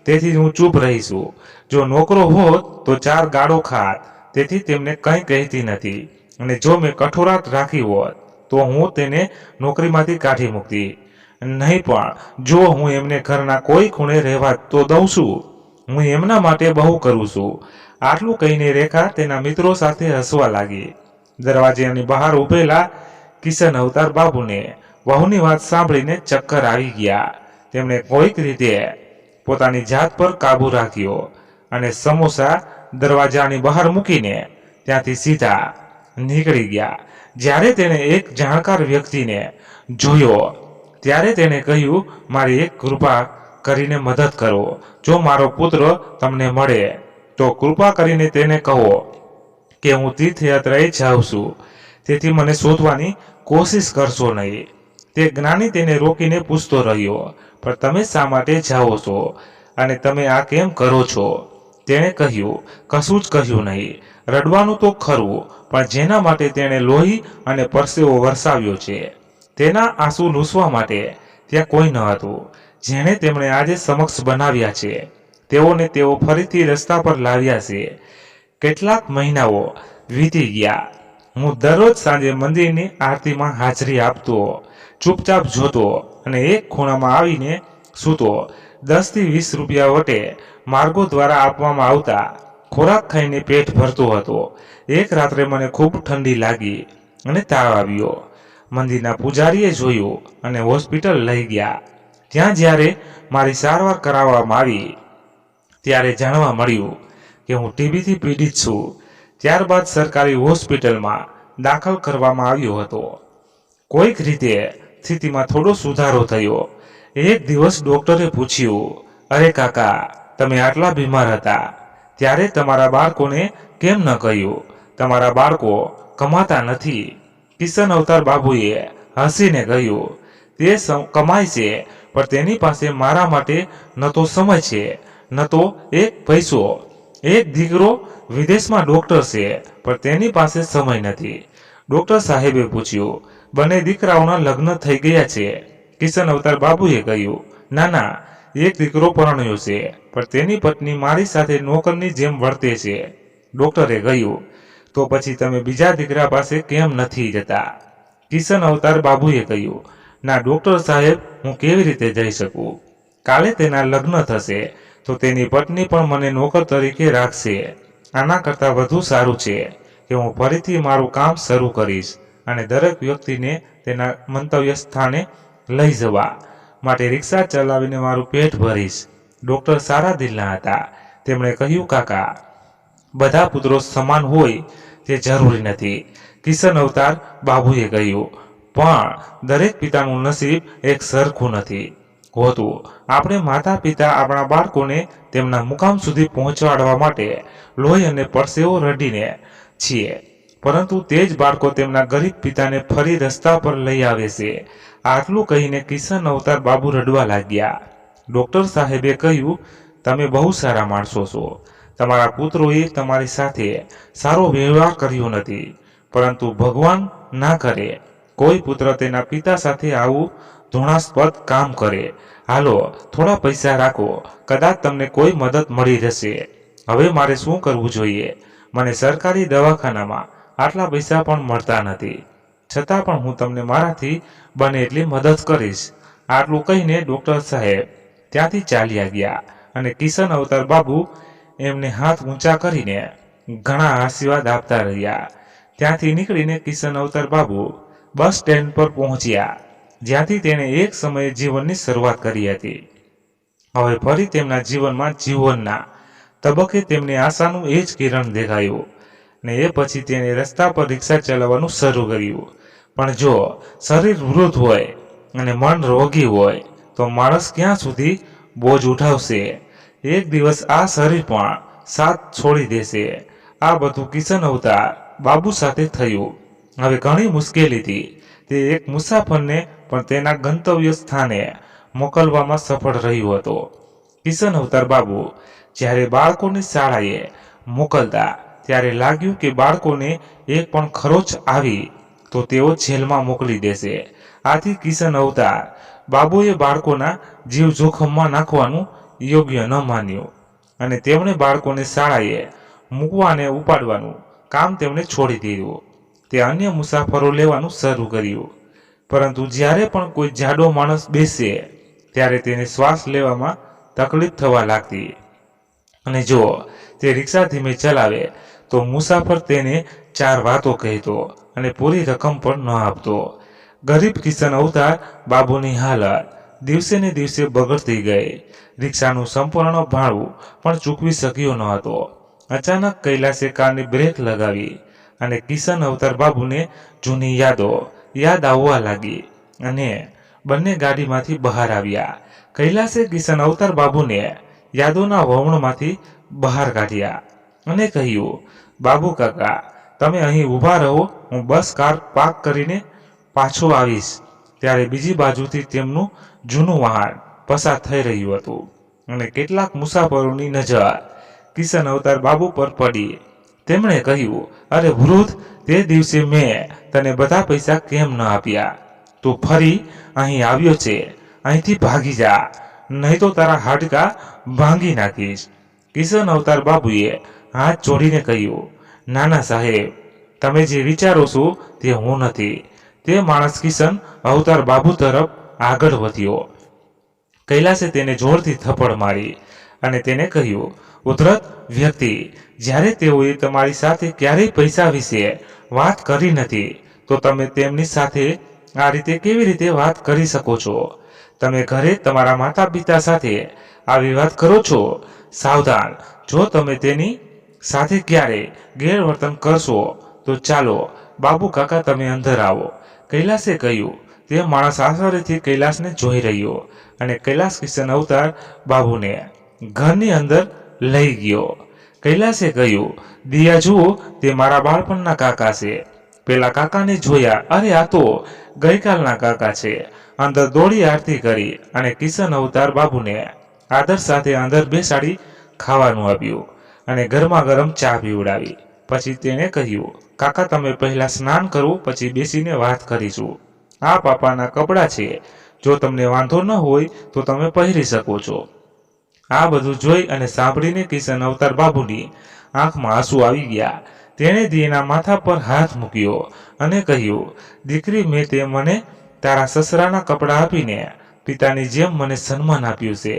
તેથી હું ચૂપ રહીશું. જો નોકરો હોત તો 4 ગાળો ખાત, તેથી તેમને કંઈ કહેતી નથી. અને જો મેં કઠોરાત રાખી હોત તો હું તેને નોકરીમાંથી કાઢી મૂકતી. નહીં, પણ જો હું એમને ઘરના કોઈ ખૂણે રહેવા તો દઉં છું. હું એમના માટે બહુ કરું છું. આટલું કહીને રેખા તેના મિત્રો સાથે હસવા લાગી. દરવાજાની બહાર ઊભેલા કિશન અવતાર બાબુને વહુની વાત સાંભળીને ચક્કર આવી ગયા. તેમણે કોઈક રીતે પોતાની જાત પર કાબુ રાખ્યો અને સમોસા દરવાજાની બહાર મૂકીને ત્યાંથી સીધા નીકળી ગયા. જ્યારે તેણે એક જાણકાર વ્યક્તિને જોયો ત્યારે તેણે કહ્યું, મારી એક કૃપા કરીને મદદ કરો. જો મારો પુત્ર તમને મળે તો કૃપા કરીને તેને કહો કે હું તીર્થયાત્રાએ જાઉં છું, તેથી મને શોધવાની કોશિશ કરશો નહીં. તે જ્ઞાની તેને રોકીને પૂછતો રહ્યો, પણ તમે શા માટે જાઓ છો અને તમે આ કેમ કરો છો? તેણે કહ્યું, કશું જ કહ્યું નહીં. રડવાનું તો ખરું, પણ જેના માટે તેણે લોહી અને પરસેવો વરસાવ્યો છે તેના આંસુ લૂછવા માટે ત્યાં કોઈ ન હતું. જેણે તેમણે આજે સમક્ષ બનાવ્યા છે તેઓને તેઓ ફરીથી રસ્તા પર લાવ્યા છે. કેટલાક મહિનાઓ વીતી ગયા. હું દરરોજ સાંજે મંદિરની આરતીમાં હાજરી આપતો, ચૂપચાપ જોતો અને એક ખૂણામાં આવીને સૂતો. 10 થી 20 રૂપિયા વટે માર્ગો દ્વારા આપવામાં આવતા ખોરાક ખાઈને પેટ ભરતો હતો. એક રાત્રે મને ખૂબ ઠંડી લાગી અને તાવ આવ્યો. મંદિરના પૂજારીએ જોયું અને હોસ્પિટલ લઈ ગયા. ત્યાં જ્યારે મારી સારવાર કરાવવામાં આવી ત્યારે જાણવા મળ્યું કે હું ટીબીથી પીડિત છું. ત્યારબાદ સરકારી હોસ્પિટલમાં દાખલ કરવામાં આવ્યો હતો. કોઈક રીતે સ્થિતિમાં થોડો સુધારો થયો. એક દિવસ ડોક્ટરે પૂછ્યું, અરે કાકા, તમે આટલા બીમાર હતા ત્યારે તમારા બાળકોને કેમ ન કહ્યું? તમારા બાળકો કમાતા નથી. કિશન અવતાર બાબુએ હસીને કહ્યું, તે કમાય છે, પણ તેની પાસે મારા માટે ન તો સમય છે, ન તો એક પૈસો. એક દીકરો વિદેશમાં ડોક્ટર છે, પણ તેની પાસે સમય નથી. ડોક્ટર સાહેબે પૂછ્યું, બંને દીકરાઓના લગ્ન થઈ ગયા છે? કિશન અવતાર બાબુએ કહ્યું, ના ના, એક દીકરો પરણ્યો છે, પણ તેની પત્ની મારી સાથે નોકરની જેમ વર્તે છે. ડોક્ટરે કહ્યું, તો પછી તમે બીજા દીકરા પાસે કેમ નથી જતા? કિશન અવતાર બાબુએ કહ્યું, ના ડોક્ટર સાહેબ, હું કેવી રીતે જઈ શકું? કાલે તેના લગ્ન થશે તો તેની પત્ની પણ મને નોકર તરીકે રાખશે. આના કરતાં વધુ સારું છે કે હું ફરીથી મારું કામ શરૂ કરીશ અને દરેક વ્યક્તિને તેના મંતવ્ય સ્થાને લઈ જવા માટે રિક્ષા ચલાવીને મારું પેટ ભરીશ. ડોક્ટર સારા દિલના હતા. તેમણે કહ્યું, કાકા, બધા પુત્રો સમાન હોય તે જરૂરી નથી. કિશન અવતાર બાબુએ કહ્યું, પણ દરેક પિતાનું નસીબ એક સરખું નથી હોતું. આપણે માતા પિતા આપણા બાળકોને તેમના મુકામ સુધી પહોંચાડવા માટે લોહી અને પરસેવો રડીને છીએ, પરંતુ તે જ બાળકો તેમના ગરીબ પિતાને ફરી રસ્તા પર લઈ આવે છે. આટલું કહીને કિશન અવતાર બાબુ રડવા લાગ્યા. ડોક્ટર સાહેબે કહ્યું, તમે બહુ સારા માણસો છો. તમારા પુત્રોએ તમારી સાથે સારો વ્યવહાર કર્યો નથી, પરંતુ ભગવાન ના કરે કોઈ પુત્ર તેના પિતા સાથે આવું ધૃણાસ્પદ કામ કરે. હાલો, થોડા પૈસા રાખો, કદાચ તમને કોઈ મદદ મળી જશે. હવે મારે શું કરવું જોઈએ? મને સરકારી દવાખાનામાં આટલા પૈસા પણ મળતા નથી, છતાં પણ હું તમને મારાથી બને એટલી મદદ કરીશ. આટલું કહીને ડોક્ટર સાહેબ ત્યાંથી ચાલ્યા ગયા અને કિશન અવતાર બાબુ એમને હાથ ઊંચા કરીને ઘણા આશીર્વાદ આપતા રહ્યા. ત્યાંથી નીકળીને કિશન અવતાર બાબુ બસ સ્ટેન્ડ પર પહોંચ્યા, જ્યાંથી તેણે એક સમયે જીવનની શરૂઆત કરી હતી. હવે ફરી તેમના જીવનના તબક્કે તેમને આશાનું એ જ કિરણ દેખાયું ને એ પછી તેણે રસ્તા પર રિક્ષા ચલાવવાનું શરૂ કર્યું. પણ જો શરીર વૃદ્ધ હોય અને મન રોગી હોય તો માણસ ક્યાં સુધી બોજ ઉઠાવશે? એક દિવસ આ શરીર પણ સાથ છોડી દેશે. આ બધું કિશન અવતાર બાબુ સાથે થયું. હવે ઘણી મુશ્કેલીથી તે એક મુસાફરને પણ તેના ગંતવ્ય સ્થાને મોકલવામાં સફળ રહ્યો હતો. કિશન અવતાર બાબુ જ્યારે બાળકોને શાળાએ મોકલતા ત્યારે લાગ્યું કે બાળકોને એક પણ ખરોચ આવી તો તેઓ જેલમાં મોકલી દેશે. આથી કિશન અવતાર બાબુએ બાળકોના જીવ જોખમમાં નાખવાનું યોગ્ય ન માન્યું અને તેમણે બાળકોને શાળાએ મૂકવા અને ઉપાડવાનું કામ તેમણે છોડી દીધું. તે અન્ય મુસાફરો લેવાનું શરૂ કર્યું. પરંતુ જ્યારે પણ કોઈ જાડો માણસ બેસે ત્યારે તેને શ્વાસ લેવામાં તકલીફ થવા લાગતી અને જો તે રિક્ષા ધીમે ચલાવે તો મુસાફર તેને 4 વાતો કહેતો અને પૂરી રકમ પણ ન આપતો. ગરીબ કિશન અવતાર બાબુની હાલત દિવસે ને દિવસે બગડતી ગઈ. રિક્ષાનું સંપૂર્ણ ભાડું પણ ચૂકવી શક્યો ન હતો. અચાનક કૈલાસે કારની બ્રેક લગાવી અને કિશન અવતાર બાબુને જૂની યાદ આવવા લાગી અને બંને ગાડીમાંથી બહાર આવ્યા. કૈલાસે કિશન અવતાર બાબુને યાદોના વમળમાંથી બહાર કાઢ્યા અને કહ્યું, બાબુ કાકા, તમે અહીં ઊભા રહો, હું બસ કાર પાર્ક કરીને પાછો આવીશ. ત્યારે બીજી બાજુથી તેમનું જૂનું વાહન પસાર થઈ રહ્યું હતું અને કેટલાક મુસાફરોની નજર કિશન અવતાર બાબુ પર પડી. તેમણે કહ્યું, અરે વૃદ્ધ, તે દિવસે મેં તને બધા પૈસા કેમ ન આપ્યા? તું ફરી અહીં આવ્યો છે, અહીંથી ભાગી જા, નહીં તો તારા હાડકાં ભાંગી નાખીશ. કિશન અવતાર બાબુએ હાથ જોડીને કહ્યું, નાના સાહેબ, તમે જે વિચારો છો તે હું નથી. તે માણસ કિશન અવતાર બાબુ તરફ આગળ વધ્યો. કૈલાસે તેને જોરથી થપ્પડ મારી અને તેને કહ્યું, ઉદ્ધત વ્યક્તિ, જ્યારે તેઓએ તમારી સાથે ક્યારેય પૈસા વિશે વાત કરી નથી તો તમે તેમની સાથે આ રીતે કેવી રીતે વાત કરી શકો છો? તમે ઘરે તમારા માતા પિતા સાથે આવી વાત કરો છો? સાવધાન, જો તમે તેની સાથે ક્યારેય ગેરવર્તન કરશો તો ચાલો બાબુ કાકા તમે અંદર આવો. કૈલાસે કહ્યું. તે માણસ આશ્ચર્યથી કૈલાસને જોઈ રહ્યો અને કૈલાસ કિશન અવતાર બાબુને ઘરની અંદર લઈ ગયો. કૈલાસે કહ્યું, દિયા જુઓ, તે મારા બાળપણના કાકા છે. પેલા કાકાને જોયા, અરે આ તો ગઈકાલના કાકા છે. અંદર દોડી આરતી કરી અને કિશન અવતાર બાબુને આદર સાથે અંદર બેસાડી ખાવાનું આપ્યું અને ગરમા ગરમ ચા પીવડાવી. પછી તેણે કહ્યું, કાકા તમે પહેલા સ્નાન કરો, પછી બેસીને વાત કરીશું. આ પાપાના કપડાં છે, જો તમને વાંધો ન હોય તો તમે પહેરી શકો છો. આ બધું જોઈ અને સાંભળીને કિશન અવતાર બાબુની આંખમાં આંસુ આવી ગયા. તેણે દિયાના માથા પર હાથ મૂક્યો અને કહ્યું, દીકરી, મેં તે મને તારા સસરાના કપડાં આપીને પિતાની જેમ મને સન્માન આપ્યું છે.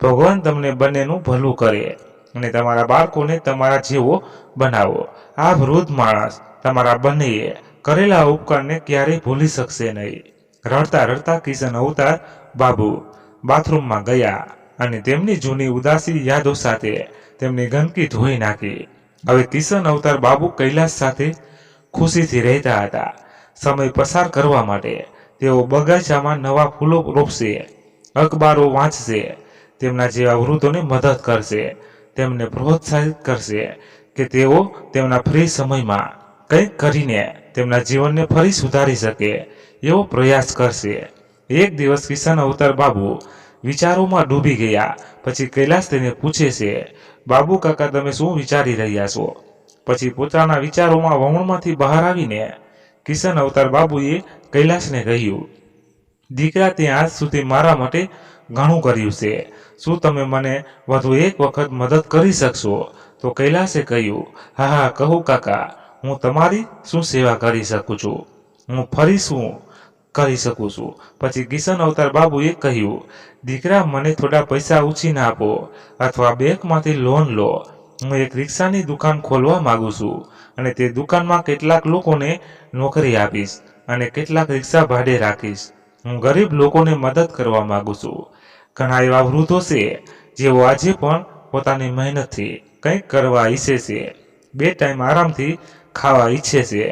ભગવાન તમને બંનેનું ભલું કરે અને તમારા બાળકોને તમારા જેવો બનાવો. આ વૃદ્ધ માણસ તમારા બંનેએ કરેલા ઉપકારને ક્યારેય ભૂલી શકશે નહીં. રડતા રડતા કિશન અવતાર બાબુ બાથરૂમમાં ગયા અને તેમની જૂની ઉદાસી યાદો સાથે તેમની ગંદકી ધોઈ નાખી. હવે કિશન અવતાર બાબુ કૈલાસ સાથે ખુશીથી રહેતા હતા. સમય પસાર કરવા માટે તેઓ બગીચામાં નવા ફૂલો રોપશે, અખબારો વાંચશે, તેમના જેવા વૃદ્ધોને મદદ કરશે, તેમને પ્રોત્સાહિત કરશે કે તેઓ તેમના ફ્રી સમયમાં કંઈક કરીને તેમના જીવનને ફરી સુધારી શકે એવો પ્રયાસ કરશે. એક દિવસ કિશન અવતાર બાબુ વિચારોમાં ડૂબી ગયા. પછી કૈલાસ તેને પૂછે છે, બાબુ કાકા તમે શું વિચારી રહ્યા છો? પછી પોતાના વિચારોમાં વમણમાંથી બહાર આવીને કિશન અવતાર બાબુએ કૈલાસને કહ્યું, દીકરા, તે આજ સુધી મારા માટે ઘણું કર્યું છે. શું તમે મને વધુ એક વખત મદદ કરી શકશો? તો કૈલાસે કહ્યું, હા હા, કહું કાકા, હું તમારી શું સેવા કરી શકું છું? હું ફરી શું કરી શકું છું? પછી કિશન અવતાર બાબુએ કહ્યું, દીકરા, મને થોડા પૈસા ઉછીના આપો અથવા બેંકમાંથી લોન લો. હું એક રિક્ષાની દુકાન ખોલવા માંગુ છું અને તે દુકાનમાં કેટલાક લોકોને નોકરી આપીશ અને કેટલાક રિક્ષા ભાડે રાખીશ. હું ગરીબ લોકોને મદદ કરવા માંગુ છું. ઘણા એવા વૃદ્ધો છે જેઓ આજે પણ પોતાની મહેનતથી કંઈક કરવા ઈચ્છે છે, બે ટાઈમ આરામથી ખાવા ઈચ્છે છે.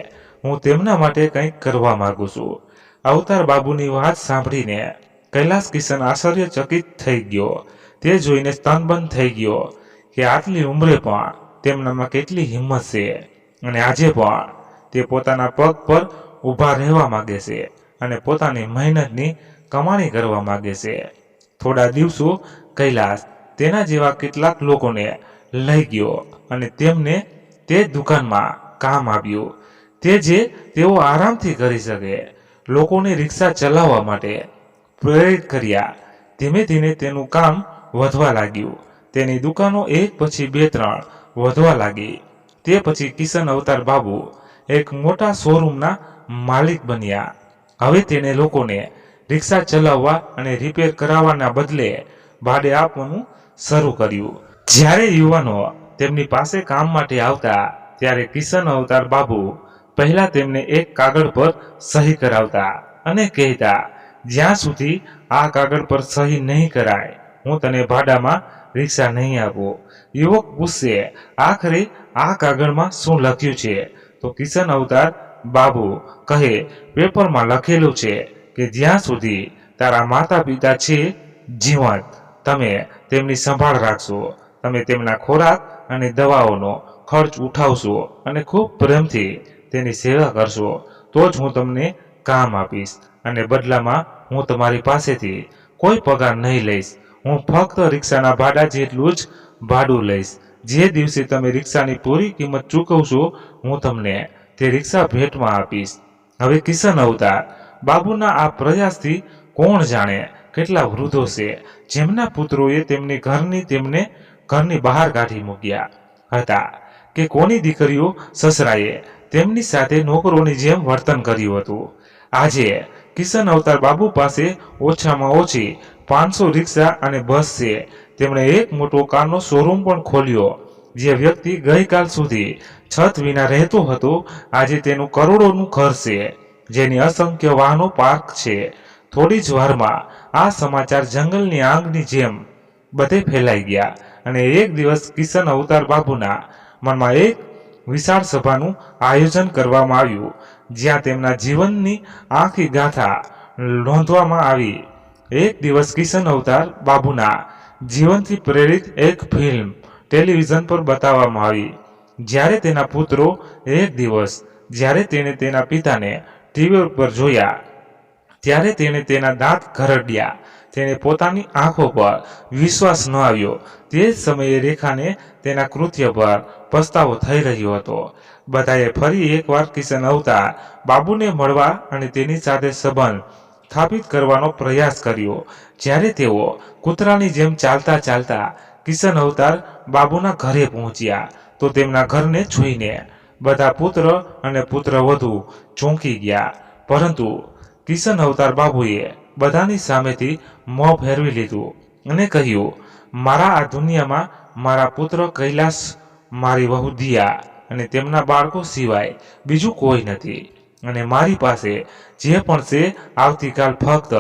હું તેમના માટે કંઈક કરવા માંગુ છું. અવતાર બાબુની વાત સાંભળીને કૈલાસ કિશન આશ્ચર્યચકિત થઈ ગયો. તે જોઈને સ્તનબંધ થઈ ગયો કે આટલી ઉંમરે પણ તેમનામાં કેટલી હિંમત છે અને આજે પણ તે પોતાના પગ પર ઊભા રહેવા માંગે છે અને પોતાની મહેનતની કમાણી કરવા માંગે છે. થોડા દિવસો કૈલાસ તેના જેવા કેટલાક લોકોને લઈ ગયો અને તેમને તે દુકાનમાં કામ આપ્યું, તે જે તેઓ આરામથી કરી શકે. લોકોને રિક્ષા ચલાવવા માટે પ્રેરિત કર્યા. ધીમે ધીમે તેનું કામ વધવા લાગ્યું. તેની દુકાનો એક પછી બે ત્રણ વધવા લાગી. તે પછી કિશન અવતાર બાબુ એક મોટા શોરૂમના માલિક બન્યા. હવે તેને લોકોને રિક્ષા ચલાવવા અને રિપેર કરાવવાના બદલે ભાડે આપવાનું શરૂ કર્યું. જ્યારે યુવાનો તેમની પાસે કામ માટે આવતા ત્યારે કિશન અવતાર બાબુ પહેલા તેમને એક કાગળ પર સહી કરાવતા અને કહેતા, જ્યાં સુધી આ કાગળ પર સહી નહીં કરાય હું તને ભાડામાં રિક્ષા નહીં આપું. યુવક પૂછશે, આખરે આ કાગળમાં શું લખ્યું છે? તો કિશન અવતાર બાબુ કહે, પેપરમાં લખેલું છે કે જ્યાં સુધી તારા માતા પિતા છે જીવંત, તમે તેમની સંભાળ રાખશો, તમે તેમના ખોરાક અને દવાઓનો ખર્ચ ઉઠાવશો અને ખૂબ પ્રેમથી તેની સેવા કરશો, તો જ હું તમને કામ આપીશ અને બદલામાં હું તમારી પાસેથી કોઈ પગાર નહીં લઈશ. હું ફક્ત રિક્ષાના ભાડા જેટલું જ ભાડું લઈશ. જે દિવસે તમે રિક્ષાની પૂરી કિંમત ચૂકવશો હું તમને તે રિક્ષા ભેટમાં આપીશ. હવે કિશન અવતાર બાબુના આ પ્રયાસથી કોણ જાણે કેટલા વૃદ્ધો છે જેમના પુત્રોએ તેમને ઘરની બહાર કાઢી મૂક્યા હતા કે કોની દીકરીઓ સસરાએ તેમની સાથે નોકરોની જેમ વર્તન કર્યું હતું. આજે કિશન અવતાર બાબુ પાસે ઓછામાં ઓછી 500 રિક્ષા અને બસ છે. તેમણે એક મોટો કારનો શોરૂમ પણ ખોલ્યો. જે વ્યક્તિ ગઈકાલ સુધી છત વિના રહેતો હતો આજે તેનું કરોડોનું ઘર છે, જેની અસંખ્ય વાહનો પાર્ક છે. થોડી જ વારમાં આ સમાચાર જંગલની આગની જેમ બધે ફેલાઈ ગયા અને એક દિવસ કિશન અવતાર બાપુના મનમાં એક વિશાળ સભાનું આયોજન કરવામાં આવ્યું, જ્યાં તેમના જીવનની આખી ગાથા નોંધવામાં આવી. એક દિવસ કિશન અવતાર બાબુના જીવનથી પ્રેરિત એક ફિલ્મ ટેલિવિઝન પર બતાવવામાં આવી. જ્યારે તેના પુત્રો એક દિવસ જ્યારે તેણે તેના પિતાને ટીવી પર જોયા ત્યારે તેણે તેના દાંત ઘરડ્યા. તેણે પોતાની આંખો પર વિશ્વાસ ન આવ્યો. તે જ સમયે રેખાને તેના કૃત્ય પર પસ્તાવો થઈ રહ્યો હતો. બધાએ ફરી એકવાર કિશન અવતાર બાબુને મળવા અને તેની સાથે સંબંધ સ્થાપિત કરવાનો પ્રયાસ કર્યો. જ્યારે તેઓ કૂતરાની જેમ ચાલતા ચાલતા કિશન અવતાર બાબુના ઘરે પહોંચ્યા તો તેમના ઘરને જોઈને બધા પુત્ર અને પુત્રવધુ ચોંકી ગયા. પરંતુ કિશન અવતાર બાબુએ બધાની સામેથી મોં ફેરવી લીધું અને કહ્યું, મારા આ દુનિયામાં મારા પુત્ર કૈલાશ, મારી વહુ દિયા અને તેમના બાળકો સિવાય બીજું કોઈ નથી. અને મારી પાસે જે પણ છે આવતીકાલ ફક્ત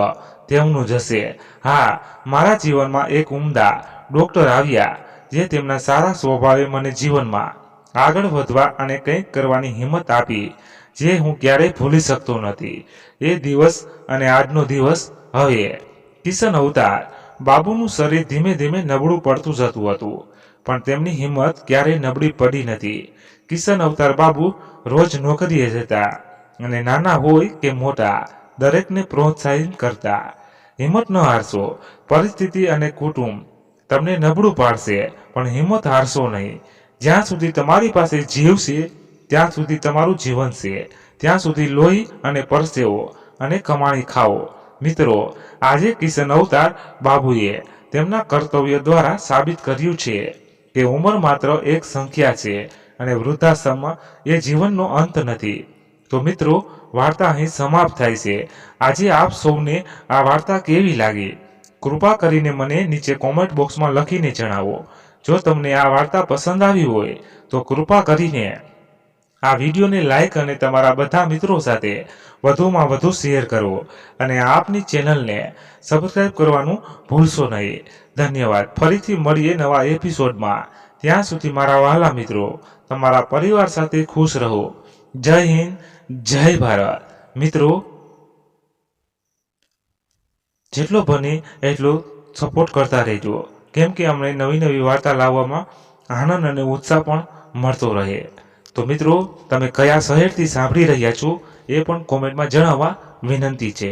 તેમનું જ હશે. હા, મારા જીવનમાં એક ઉમદા ડોક્ટર આવ્યા જે તેમના સારા સ્વભાવે મને જીવનમાં આગળ વધવા અને કંઈક કરવાની હિંમત આપી, જે હું ક્યારેય ભૂલી શકતો નથી. એ દિવસ અને આજનો દિવસ. હવે કિશન અવતાર બાબુનું શરીર ધીમે ધીમે નબળું પડતું જતું હતું, પણ તેમની હિંમત ક્યારેય નબળી પડી નથી. કિશન અવતાર બાબુ રોજ નોકરીએ જતા અને નાના હોય કે મોટા દરેકને પ્રોત્સાહિત કરતા. હિંમત ન હારશો. પરિસ્થિતિ અને કુટુંબ તમને નબળું પાડશે, પણ હિંમત હારશો નહીં. જ્યાં સુધી તમારી પાસે જીવ છે ત્યાં સુધી તમારું જીવન છે. ત્યાં સુધી લોહી અને પરસેવો અને કમાણી ખાઓ. મિત્રો, આજે કિશન અવતાર બાબુએ તેમના કર્તવ્ય દ્વારા સાબિત કર્યું છે કે ઉંમર માત્ર એક સંખ્યા છે અને વૃદ્ધાશ્રમ એ જીવનનો અંત નથી. તો મિત્રો, વાર્તા અહીં સમાપ્ત થાય છે. આજે આપ સૌને આ વાર્તા કેવી લાગી? કૃપા કરીને મને નીચે કોમેન્ટ બોક્સમાં લખીને જણાવો. જો તમને આ વાર્તા પસંદ આવી હોય તો કૃપા કરીને આ વિડીયોને લાઈક અને તમારા બધા મિત્રો સાથે વધુમાં વધુ શેર કરો અને આપની ચેનલને સબસ્ક્રાઈબ કરવાનું ભૂલશો નહીં. ધન્યવાદ. ફરીથી મળીએ નવા એપિસોડમાં. ત્યાં સુધી મારા વહાલા મિત્રો, તમારા પરિવાર સાથે ખુશ રહો. જય હિન્દ, જય ભારત. મિત્રો, જેટલો બને એટલો સપોર્ટ કરતા રહેજો, કેમ કે અમને નવી નવી વાર્તા લાવવામાં આનંદ અને ઉત્સાહ પણ મળતો રહે. તો મિત્રો, તમે કયા શહેરથી સાંભળી રહ્યા છો એ પણ કોમેન્ટમાં જણાવવા વિનંતી છે.